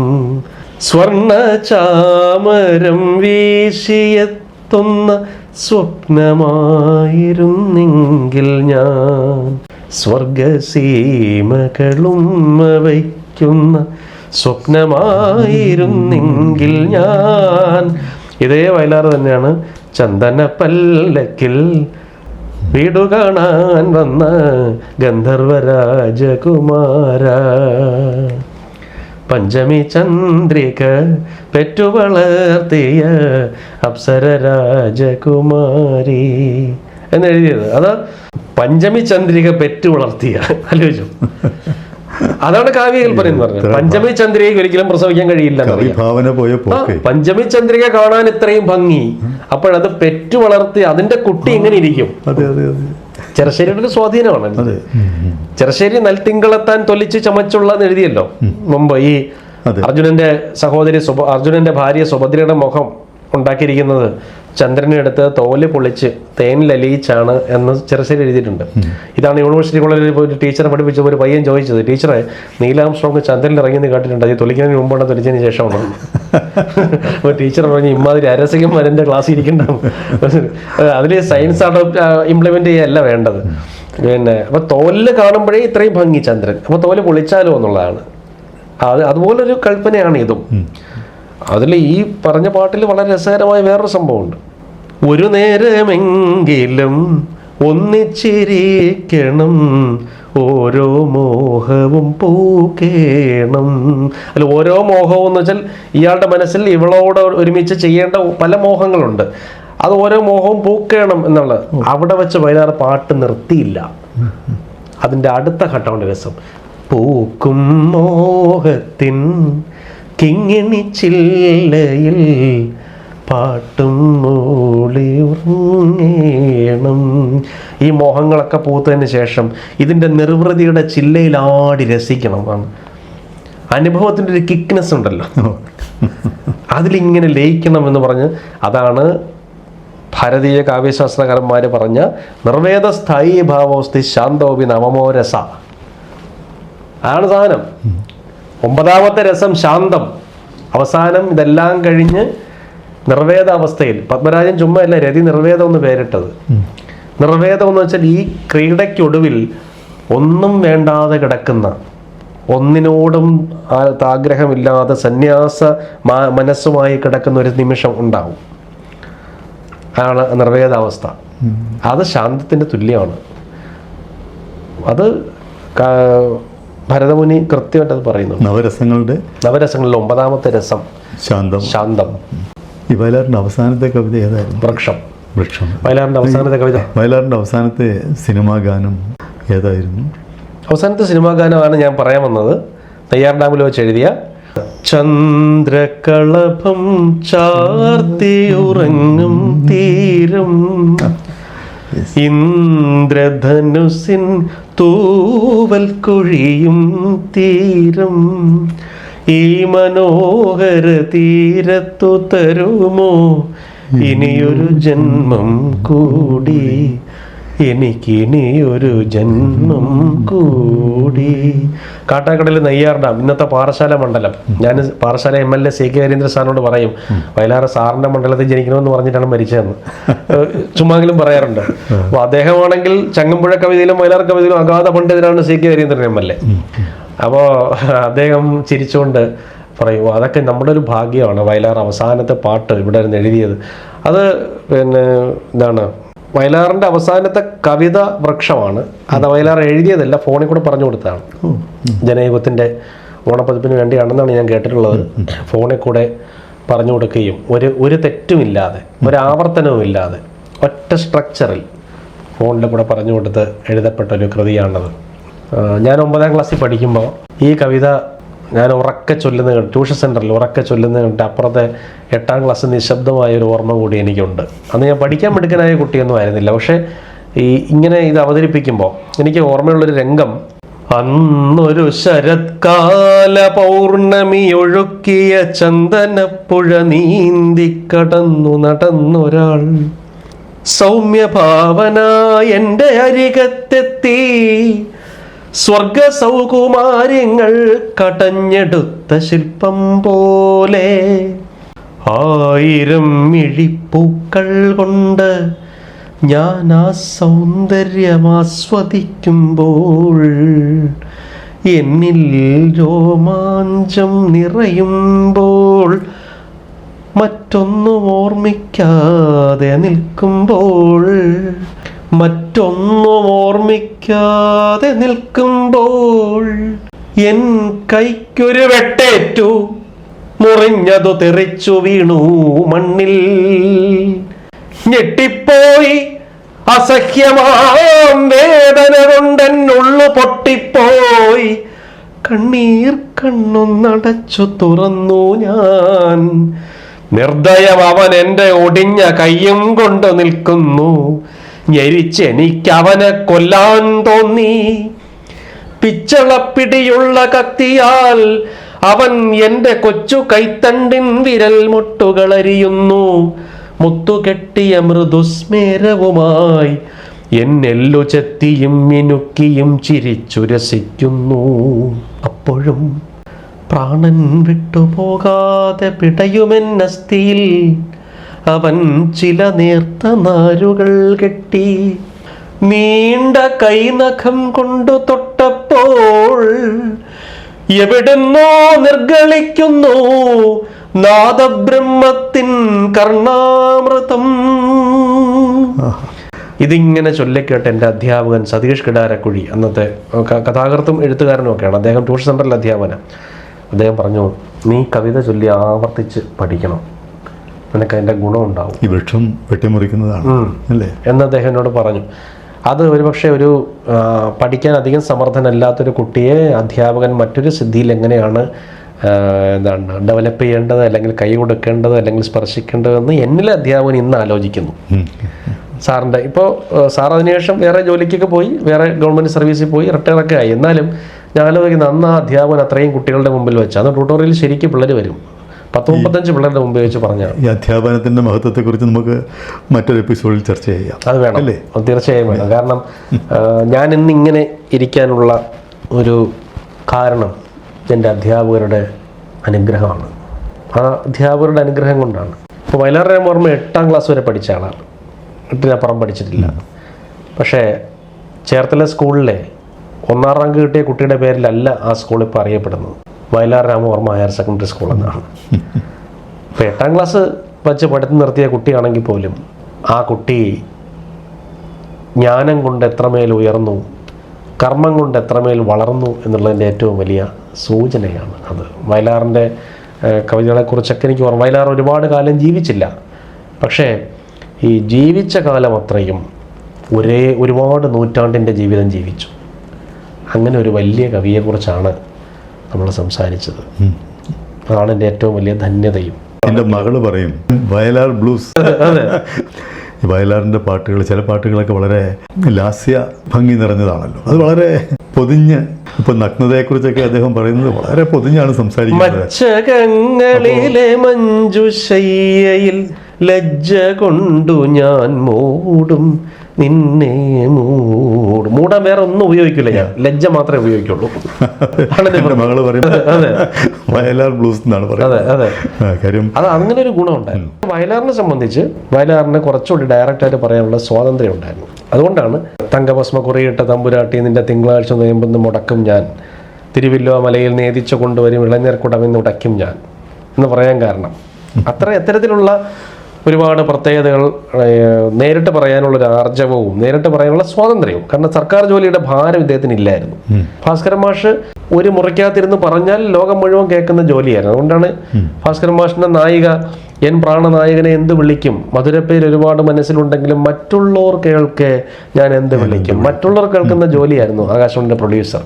സ്വർണ ചാമരം വീശിയെത്തുന്ന സ്വപ്നമായിരുന്നെങ്കിൽ ഞാൻ, സ്വർഗസീമകളും വയ്ക്കുന്ന സ്വപ്നമായിരുന്നെങ്കിൽ ഞാൻ. ഇതേ വയലാർ തന്നെയാണ് ചന്ദന പല്ലക്കിൽ വീടു കാണാൻ വന്ന ഗന്ധർവരാജകുമാര, പഞ്ചമി ചന്ദ്രിക പെറ്റു വളർത്തിയ അപ്സര രാജകുമാരി എന്നെഴുതിയത്. അത് പഞ്ചമി ചന്ദ്രിക പെറ്റു വളർത്തിയ, ആലോചിച്ചു. അതാണ് കാവ്യകൽപ്പന എന്ന് പറഞ്ഞത്. പഞ്ചമി ചന്ദ്രികയ്ക്ക് ഒരിക്കലും പ്രസവിക്കാൻ കഴിയില്ല. പഞ്ചമി ചന്ദ്രിക കാണാൻ ഇത്രയും ഭംഗി, അപ്പോഴത് പെറ്റു വളർത്തി അതിന്റെ കുട്ടി എങ്ങനെ ഇരിക്കും? ചെറുശ്ശേരിയുടെ സ്വാധീനമാണ്. ചെറുശ്ശേരി നെൽത്തിങ്കളത്താൻ തൊലിച്ച് ചമച്ചുള്ള എഴുതിയല്ലോ മുമ്പ്. ഈ അർജുനന്റെ സഹോദരി അർജുനന്റെ ഭാര്യ സുഭദ്രയുടെ മുഖം ഉണ്ടാക്കിയിരിക്കുന്നത് ചന്ദ്രനെ എടുത്ത് തോല് പൊളിച്ച് തേനിലലിയിച്ചാണ് എന്ന് ചെറുശ്ശേരി എഴുതിയിട്ടുണ്ട്. ഇതാണ് യൂണിവേഴ്സിറ്റി കോളേജിൽ ഒരു ടീച്ചറെ പഠിപ്പിച്ച ഒരു പയ്യൻ ചോദിച്ചത്, ടീച്ചറെ നീലാംസ്ട്രോങ് ചന്ദ്രനിൽ ഇറങ്ങിയെന്ന് കേട്ടിട്ടുണ്ട്, അത് തൊലിക്കുന്നതിന് മുമ്പാണ് തൊലിച്ചതിന് ശേഷമാണ്. അപ്പോൾ ടീച്ചർ പറഞ്ഞു ഇമാതിരി അരസികന്മാർ എൻ്റെ ക്ലാസ്സിൽ ഇരിക്കണ്ടാവും. അതിൽ സയൻസ് ഇംപ്ലിമെന്റ് ചെയ്യല്ല വേണ്ടത്. പിന്നെ അപ്പൊ തോലിൽ കാണുമ്പോഴേ ഇത്രയും ഭംഗി ചന്ദ്രൻ, അപ്പൊ തോല് പൊളിച്ചാലോ എന്നുള്ളതാണ്. അതുപോലൊരു കൽപ്പനയാണ് ഇതും. അതിൽ ഈ പറഞ്ഞ പാട്ടിൽ വളരെ രസകരമായ വേറൊരു സംഭവമുണ്ട്. ഒരു നേരമെങ്കിലും ഒന്നിച്ചിരിക്കണം, ഓരോ മോഹവും പൂക്കേണം. അല്ല, ഓരോ മോഹവും എന്ന് വെച്ചാൽ ഇയാളുടെ മനസ്സിൽ ഇവളോട് ഒരുമിച്ച് ചെയ്യേണ്ട പല മോഹങ്ങളുണ്ട്. അത് ഓരോ മോഹവും പൂക്കേണം എന്നുള്ളത്. അവിടെ വെച്ച് വയലാർ പാട്ട് നിർത്തിയില്ല. അതിൻ്റെ അടുത്ത ഘട്ടമുണ്ട് രസം. പൂക്കും മോഹത്തിൻ കിങ്ങിണി ചില്ലയിൽ പാട്ടും മൂളി ഉറങ്ങേണം. ഈ മോഹങ്ങളൊക്കെ പൂത്തതിന് ശേഷം ഇതിൻ്റെ നിർവൃതിയുടെ ചില്ലയിൽ ആടി രസിക്കണം. അനുഭവത്തിൻ്റെ ഒരു കിക്നെസ് ഉണ്ടല്ലോ, അതിലിങ്ങനെ ലയിക്കണം എന്ന് പറഞ്ഞ് അതാണ് ഭാരതീയ കാവ്യശാസ്ത്രകാരന്മാർ പറഞ്ഞ നിർവേദ സ്ഥായി ഭാവോസ്തി ശാന്തോപി നവമോരസ. അതാണ് സാധനം. 9ാമത്തെ രസം ശാന്തം. അവസാനം ഇതെല്ലാം കഴിഞ്ഞ് നിർവേദ അവസ്ഥയിൽ പത്മരാജൻ ചുമ്മാ അല്ല രതി നിർവേദം എന്ന് പേരിട്ടത്. നിർവേദം എന്ന് വെച്ചാൽ ഈ ക്രീഡയ്ക്കൊടുവിൽ ഒന്നും വേണ്ടാതെ കിടക്കുന്ന, ഒന്നിനോടും ആഗ്രഹമില്ലാതെ സന്യാസ മനസ്സുമായി കിടക്കുന്ന ഒരു നിമിഷം ഉണ്ടാവും. ആണ് നിർവേദാവസ്ഥ. അത് ശാന്തത്തിന്റെ തുല്യമാണ്. അത് ഭരതമുനി കൃത്യമായിട്ട് അത് പറയുന്നു. നവരസങ്ങളിൽ 9ാമത്തെ രസം ശാന്തം. ഈ വയലാറിന്റെ അവസാനത്തെ കവിത ഏതായിരുന്നു? വൃക്ഷം. വയലാറിന്റെ അവസാനത്തെ കവിത. വയലാറിന്റെ അവസാനത്തെ സിനിമാ ഗാനം ഏതായിരുന്നു? അവസാനത്തെ സിനിമാ ഗാനമാണ് ഞാൻ പറയാൻ വന്നത്. നെയ്യാർ ഡാമിൽ വെച്ച് എഴുതിയ ചന്ദ്രകളഭം ചാർത്തിയുറങ്ങും തീരം, ഇന്ദ്രധനുസിൻ തൂവൽ കൊഴിയും തീരം, ഈ മനോഹര തീരത്തു തരുമോ ഇനിയൊരു ജന്മം കൂടി, എനിക്കിനിയൊരു ജന്മം കൂടി. കാട്ടാക്കടയിൽ നെയ്യാർ ഡാം, ഇന്നത്തെ പാറശാല മണ്ഡലം. ഞാൻ പാറശാല MLA CK ഹരീന്ദ്ര സാറിനോട് പറയും, വയലാർ സാറിന്റെ മണ്ഡലത്തിൽ ജനിക്കണമെന്ന് പറഞ്ഞിട്ടാണ് മരിച്ചതെന്ന് ചുമ്മാങ്കിലും പറയാറുണ്ട്. അപ്പൊ അദ്ദേഹമാണെങ്കിൽ ചങ്ങമ്പുഴ കവിതയിലും വയലാർ കവിതയിലും അഗാധ പണ്ഡിതനാണ് CK ഹരീന്ദ്രൻ MLA. അപ്പോൾ അദ്ദേഹം ചിരിച്ചുകൊണ്ട് പറയും, അതൊക്കെ നമ്മുടെ ഒരു ഭാഗ്യമാണ്. വയലാർ അവസാനത്തെ പാട്ട് ഇവിടെ നിന്ന് എഴുതിയത്. അത് പിന്നെ എന്താണ്, വയലാറിന്റെ അവസാനത്തെ കവിത വൃക്ഷമാണ്. അത് വയലാർ എഴുതിയതല്ല, ഫോണിൽ കൂടെ പറഞ്ഞു കൊടുത്തതാണ്. ജനയുഗത്തിന്റെ ഓണപ്പതിപ്പിന് വേണ്ടിയാണെന്നാണ് ഞാൻ കേട്ടിട്ടുള്ളത്. ഫോണിൽ കൂടെ പറഞ്ഞു കൊടുക്കുകയും ഒരു തെറ്റുമില്ലാതെ, ഒരു ആവർത്തനവും ഇല്ലാതെ, ഒറ്റ സ്ട്രക്ചറിൽ ഫോണിൽ കൂടെ പറഞ്ഞു കൊടുത്ത് എഴുതപ്പെട്ട ഒരു കൃതിയാണത്. ഞാൻ 9ാം ക്ലാസ്സിൽ പഠിക്കുമ്പോൾ ഈ കവിത ഞാൻ ഉറക്കെ ചൊല്ലുന്ന, ട്യൂഷൻ സെൻറ്ററിൽ ഉറക്കെ ചൊല്ലുന്ന കണ്ടിട്ട് അപ്പുറത്തെ 8ാം ക്ലാസ് നിശബ്ദമായ ഒരു ഓർമ്മ കൂടി എനിക്കുണ്ട്. അന്ന് ഞാൻ പഠിക്കാൻ മിടുക്കനായ കുട്ടിയൊന്നും ആയിരുന്നില്ല. പക്ഷേ ഇങ്ങനെ ഇത് അവതരിപ്പിക്കുമ്പോൾ എനിക്ക് ഓർമ്മയുള്ളൊരു രംഗം, അന്നൊരു ശരത്കാല പൗർണമി ഒഴുക്കിയ ചന്ദനപ്പുഴ നീന്തി കടന്നു നടന്നൊരാൾ സൗമ്യഭാവനായ എൻ്റെ അരികത്തെത്തി, സ്വർഗ സൗകുമാര്യങ്ങൾ കടഞ്ഞെടുത്ത ശില്പം പോലെ 1000 മിഴിപ്പൂക്കൾ കൊണ്ട് ഞാൻ ആ സൗന്ദര്യം ആസ്വദിക്കുമ്പോൾ എന്നിൽ രോമാഞ്ചം നിറയുമ്പോൾ, മറ്റൊന്നും ഓർമ്മിക്കാതെ നിൽക്കുമ്പോൾ, മറ്റൊന്നും ഓർമ്മിക്കാതെ നിൽക്കുമ്പോൾ, എൻ കൈക്കൊരു വെട്ടേറ്റു, മുറിഞ്ഞതു തെറിച്ചു വീണു മണ്ണിൽ. ഞെട്ടിപ്പോയി അസഹ്യമാം വേദന കൊണ്ടെന്നുള്ളു പൊട്ടിപ്പോയി, കണ്ണീർ കണ്ണൊന്നടച്ചു തുറന്നു ഞാൻ. നിർദ്ദയം അവൻ എൻ്റെ ഒടിഞ്ഞ കയ്യും കൊണ്ട് നിൽക്കുന്നു, ഞെരിച്ചെനിക്കവനെ കൊല്ലാൻ തോന്നി. പിച്ചളപ്പിടിയുള്ള കത്തിയാൽ അവൻ എൻ്റെ കൊച്ചു കൈത്തണ്ടിൻ വിരൽ മുട്ടുകളരിയുന്നു. മുത്തുകെട്ടിയ മൃദുസ്മേരവുമായി എന്നെല്ലു ചെത്തിയും മിനുക്കിയും ചിരിച്ചു രസിക്കുന്നു. അപ്പോഴും പ്രാണൻ വിട്ടുപോകാതെ പിടയുമെന്നസ്ഥിയിൽ അവൻ ചില നേർത്ത നാരുകൾ കെട്ടി. നീണ്ട കൈനഖം കൊണ്ടു തൊട്ടപ്പോൾ എവിടുന്നോ നിർഗളിക്കുന്നു നാദബ്രഹ്മത്തിൻ കർണാമൃതം. ഇതിങ്ങനെ ചൊല്ലിക്കേട്ട് എൻ്റെ അധ്യാപകൻ സതീഷ് കിടാരക്കുഴി, അന്നത്തെ കഥാകൃത്തും എഴുത്തുകാരനും ഒക്കെയാണ്, അദ്ദേഹം ട്യൂഷൻ സെൻ്ററിൽ അധ്യാപന. അദ്ദേഹം പറഞ്ഞു, നീ കവിത ചൊല്ലി ആവർത്തിച്ച് പഠിക്കണം, നിനക്ക് അതിൻ്റെ ഗുണമുണ്ടാവും. ഈ വൃക്ഷം വെട്ടിമുറിക്കുന്നതാണ് അല്ലേ എന്ന് അദ്ദേഹം എന്നോട് പറഞ്ഞു. അത് ഒരുപക്ഷെ ഒരു പഠിക്കാൻ അധികം സമർത്ഥനല്ലാത്തൊരു കുട്ടിയെ അധ്യാപകൻ മറ്റൊരു സിദ്ധിയിൽ എങ്ങനെയാണ് ഡെവലപ്പ് ചെയ്യേണ്ടത്, അല്ലെങ്കിൽ കൈ കൊടുക്കേണ്ടത്, അല്ലെങ്കിൽ സ്പർശിക്കേണ്ടതെന്ന് എന്നിലെ അധ്യാപകൻ ഇന്ന് ആലോചിക്കുന്നു. സാറിൻ്റെ ഇപ്പോൾ സാർ അതിനുശേഷം വേറെ ജോലിക്കൊക്കെ പോയി, വേറെ ഗവൺമെൻറ് സർവീസിൽ പോയി, റിട്ടയറൊക്കെ ആയി. എന്നാലും ഞാൻ ആലോചിക്കുന്നത് അന്ന് ആ അധ്യാപകൻ അത്രയും കുട്ടികളുടെ മുമ്പിൽ വെച്ച്, അന്ന് ട്യൂട്ടോറിയൽ ശരിക്കും പിള്ളേർ വരും, 10-35 പിള്ളേരുടെ മുമ്പ് വെച്ച് പറഞ്ഞാണ്. ഈ അധ്യാപനത്തിൻ്റെ മഹത്വത്തെക്കുറിച്ച് നമുക്ക് മറ്റൊരു എപ്പിസോഡിൽ ചർച്ച ചെയ്യാം. അത് വേണം അല്ലേ? തീർച്ചയായും വേണം. കാരണം ഞാൻ ഇന്നിങ്ങനെ ഇരിക്കാനുള്ള ഒരു കാരണം എൻ്റെ അധ്യാപകരുടെ അനുഗ്രഹമാണ്. ആ അധ്യാപകരുടെ അനുഗ്രഹം കൊണ്ടാണ്. ഇപ്പോൾ വയലാർ രാമവർമ്മ 8ാം ക്ലാസ് വരെ പഠിച്ച ആളാണ്, 8-നപ്പുറം പഠിച്ചിട്ടില്ല. പക്ഷേ ചേർത്തല സ്കൂളിലെ 1ാം റാങ്ക് കിട്ടിയ കുട്ടിയുടെ പേരിലല്ല ആ സ്കൂൾ ഇപ്പോൾ അറിയപ്പെടുന്നത്, Vayalar Ramavarma higher secondary school എന്നാണ്. ഇപ്പോൾ 8ാം ക്ലാസ് വച്ച് പഠിത്തം നിർത്തിയ കുട്ടിയാണെങ്കിൽ പോലും ആ കുട്ടി ജ്ഞാനം കൊണ്ട് എത്രമേൽ ഉയർന്നു, കർമ്മം കൊണ്ട് എത്രമേൽ വളർന്നു എന്നുള്ളതിൻ്റെ ഏറ്റവും വലിയ സൂചനയാണ് അത്. വയലാറിൻ്റെ കവിതകളെക്കുറിച്ചൊക്കെ എനിക്ക് ഓർമ്മ, വയലാർ ഒരുപാട് കാലം ജീവിച്ചില്ല, പക്ഷേ ഈ ജീവിച്ച കാലം അത്രയും ഒരുപാട് നൂറ്റാണ്ടിൻ്റെ ജീവിതം ജീവിച്ചു. അങ്ങനെ ഒരു വലിയ കവിയെക്കുറിച്ചാണ് നമ്മൾ സംസാരിച്ചത്. അതാണ് എൻ്റെ ഏറ്റവും വലിയ ധന്യതയും. എൻ്റെ മകള് പറയും വയലാർ ബ്ലൂസ്. വയലാറിൻ്റെ പാട്ടുകൾ, ചില പാട്ടുകളൊക്കെ വളരെ ലാസ്യ ഭംഗി നിറഞ്ഞതാണല്ലോ, അത് വളരെ പൊതിഞ്ഞ്, ഇപ്പൊ നഗ്നതയെക്കുറിച്ചൊക്കെ അദ്ദേഹം പറയുന്നത് വളരെ പൊതിഞ്ഞാണ് സംസാരിക്കുന്നത്. മച്ചകങ്ങളിലെ മഞ്ജുശയ്യയിൽ ലജ്ജ കൊണ്ടു ഞാൻ മൂടും നിന്നെ മൂടാൻ വേറെ ഒന്നും ഉപയോഗിക്കില്ല, ഞാൻ ലജ്ജ മാത്രമേ ഉപയോഗിക്കുള്ളൂ. എൻ്റെ മകള് പറയുന്നത് വയലാർ ബ്ലൂസ് എന്നാണ് പറയുന്നത്. കാര്യം അത് അങ്ങനെ ഒരു ഗുണം ഉണ്ടായിരുന്നു. വയലാറിനെ സംബന്ധിച്ച് വയലാറിനെ കുറച്ചുകൂടി ഡയറക്റ്റായിട്ട് പറയാനുള്ള സ്വാതന്ത്ര്യം ഉണ്ടായിരുന്നു. അതുകൊണ്ടാണ് തങ്കഭസ്മ കുറിയിട്ട തമ്പുരാട്ടി നിന്റെ തിങ്കളാഴ്ച നോയമ്പെന്ന് മുടക്കും ഞാൻ, തിരുവില്ലോ മലയിൽ നേദിച്ചു കൊണ്ടുവരും ഇളനീർ കുടമെന്ന് ഉടയ്ക്കും ഞാൻ എന്ന് പറയാൻ കാരണം അത്തരത്തിലുള്ള ഒരുപാട് പ്രത്യേകതകൾ, നേരിട്ട് പറയാനുള്ളൊരു ആർജവവും നേരിട്ട് പറയാനുള്ള സ്വാതന്ത്ര്യവും. കാരണം സർക്കാർ ജോലിയുടെ ഭാരം ഇദ്ദേഹത്തിന് ഇല്ലായിരുന്നു. ഭാസ്കരൻ മാഷ് ഒരു മുറിക്കകത്തിരുന്ന് പറഞ്ഞാൽ ലോകം മുഴുവൻ കേൾക്കുന്ന ജോലിയായിരുന്നു. അതുകൊണ്ടാണ് ഭാസ്കരൻ മാഷിന്റെ നായിക എൻ പ്രാണനായകനെ എന്ത് വിളിക്കും, മധുരപ്പേര് ഒരുപാട് മനസ്സിലുണ്ടെങ്കിലും മറ്റുള്ളവർ കേൾക്കെ ഞാൻ എന്ത് വിളിക്കും, മറ്റുള്ളവർ കേൾക്കുന്ന ജോലിയായിരുന്നു ആകാശവാണിയുടെ പ്രൊഡ്യൂസർ.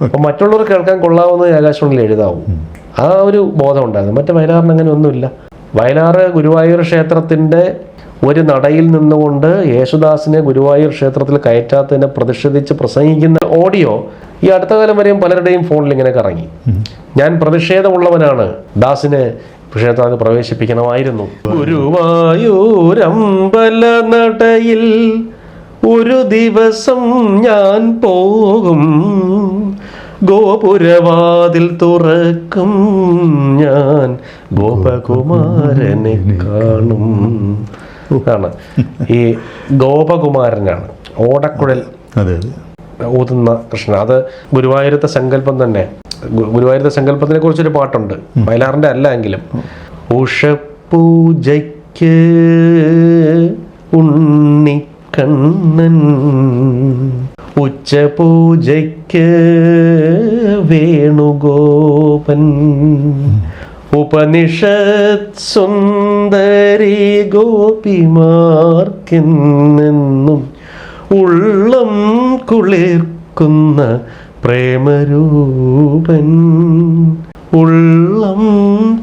അപ്പോൾ മറ്റുള്ളവർ കേൾക്കാൻ കൊള്ളാവുന്നത് ആകാശവാണിയിൽ എഴുതാവും. ആ ഒരു ബോധം ഉണ്ടായിരുന്നു. മറ്റേ വയലാറിന് അങ്ങനെ ഒന്നുമില്ല. വയലാർ ഗുരുവായൂർ ക്ഷേത്രത്തിൻ്റെ ഒരു നടയിൽ നിന്നുകൊണ്ട് യേശുദാസിനെ ഗുരുവായൂർ ക്ഷേത്രത്തിൽ കയറ്റാത്തതിനെ പ്രതിഷേധിച്ച് പ്രസംഗിക്കുന്ന ഓഡിയോ ഈ അടുത്ത കാലം വരെയും പലരുടെയും ഫോണിൽ ഇങ്ങനെ കറങ്ങി. ഞാൻ പ്രതിഷേധമുള്ളവനാണ്, ദാസിനെ ക്ഷേത്രത്തിൽ പ്രവേശിപ്പിക്കണമായിരുന്നു. ഗുരുവായൂരമ്പല നടയിൽ ഒരു ദിവസം ഞാൻ പോകും, ഗോപുരവാതിൽ തുറക്കും ഞാൻ, ഗോപകുമാരനെ കാണും. ആണ് ഈ ഗോപകുമാരനാണ് ഓടക്കുഴൽ ഊതുന്ന കൃഷ്ണൻ. അത് ഗുരുവായൂരത്തെ സങ്കല്പം തന്നെ. ഗുരുവായൂരത്തെ സങ്കല്പത്തിനെ കുറിച്ചൊരു പാട്ടുണ്ട്, വയലാറിന്റെ അല്ല എങ്കിലും. ഉഷപൂജയ്ക്ക് ഉണ്ണിക്കണ്ണൻ, ഉച്ചപൂജയ്ക്ക് വേണുഗോപൻ, ഉപനിഷത് സുന്ദരി ഗോപിമാർക്കെന്നും ഉള്ളം കുളിർക്കുന്ന പ്രേമരൂപൻ, ഉള്ളം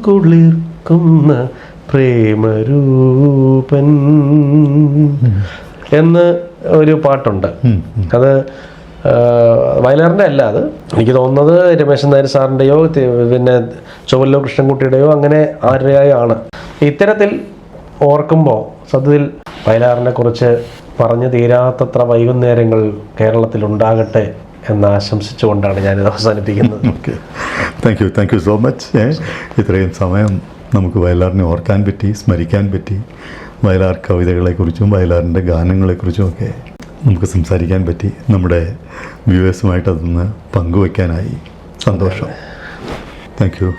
കുളിർക്കുന്ന പ്രേമരൂപൻ എന്ന് ഒരു പാട്ടുണ്ട്. അത് വയലാറിൻ്റെ അല്ല, അത് എനിക്ക് തോന്നുന്നത് രമേശൻ നായർ സാറിൻ്റെയോ പിന്നെ ചൊവ്വല്ലോ കൃഷ്ണൻകുട്ടിയുടെയോ അങ്ങനെ ആരുടെയോ ആണ്. ഇത്തരത്തിൽ ഓർക്കുമ്പോൾ സത്യത്തിൽ വയലാറിനെ കുറിച്ച് പറഞ്ഞു തീരാത്തത്ര വൈകുന്നേരങ്ങൾ കേരളത്തിൽ ഉണ്ടാകട്ടെ എന്ന് ആശംസിച്ചുകൊണ്ടാണ് ഞാനിത് അവസാനിപ്പിക്കുന്നത്. Thank you so much. ഇത്രയും സമയം നമുക്ക് വയലാറിനെ ഓർക്കാൻ പറ്റി, സ്മരിക്കാൻ പറ്റി. വയലാർ കവിതകളെക്കുറിച്ചും വയലാറിൻ്റെ ഗാനങ്ങളെക്കുറിച്ചും ഒക്കെ നമുക്ക് സംസാരിക്കാൻ പറ്റി. നമ്മുടെ വ്യൂവേഴ്സുമായിട്ട് അതൊന്ന് പങ്കുവയ്ക്കാനായി സന്തോഷം. Thank you.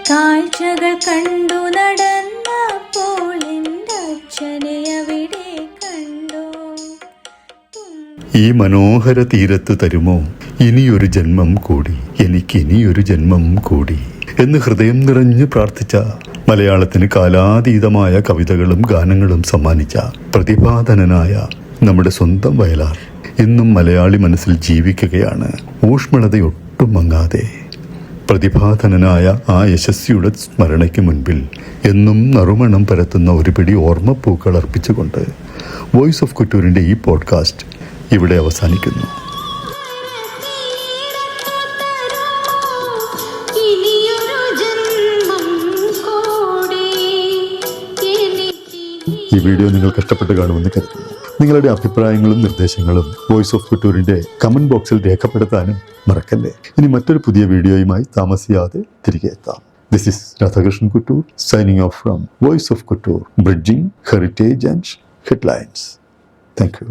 കാഴ്ചകൾ കണ്ടു നടന്നപ്പോൾ എൻ്റെ അച്ഛനെ അവിടെ കണ്ടു. ഈ മനോഹര തീരത്ത് തരുമോ ഇനിയൊരു ജന്മം കൂടി, എനിക്കിനിയൊരു ജന്മം കൂടി എന്ന് ഹൃദയം നിറഞ്ഞ് പ്രാർത്ഥിച്ച, മലയാളത്തിന് കാലാതീതമായ കവിതകളും ഗാനങ്ങളും സമ്മാനിച്ച പ്രതിഭാധനനായ നമ്മുടെ സ്വന്തം വയലാർ ഇന്നും മലയാളി മനസ്സിൽ ജീവിക്കുകയാണ്. ഊഷ്മളതയൊട്ടും മങ്ങാതെ പ്രതിഭാധനനായ ആ യശസ്വിയുടെ സ്മരണയ്ക്ക് മുൻപിൽ എന്നും നറുമണം പരത്തുന്ന ഒരു പിടി ഓർമ്മപ്പൂക്കൾ അർപ്പിച്ചുകൊണ്ട് വോയിസ് ഓഫ് കുറ്റൂരിൻ്റെ ഈ പോഡ്കാസ്റ്റ് ഇവിടെ അവസാനിക്കുന്നു. ഈ വീഡിയോ നിങ്ങൾക്ക് ഇഷ്ടപ്പെട്ട് കാണുമെന്ന് കരുതുന്നു. നിങ്ങളുടെ അഭിപ്രായങ്ങളും നിർദ്ദേശങ്ങളും വോയിസ് ഓഫ് കുറ്റൂരിൻ്റെ കമൻറ്റ് ബോക്സിൽ രേഖപ്പെടുത്താനും മറക്കല്ലേ. ഇനി മറ്റൊരു പുതിയ വീഡിയോയുമായി താമസിയാതെ തിരികെ എത്താം. This is Radhakrishnan Kuttur signing off from voice of Kuttur, bridging heritage and headlines. Thank U.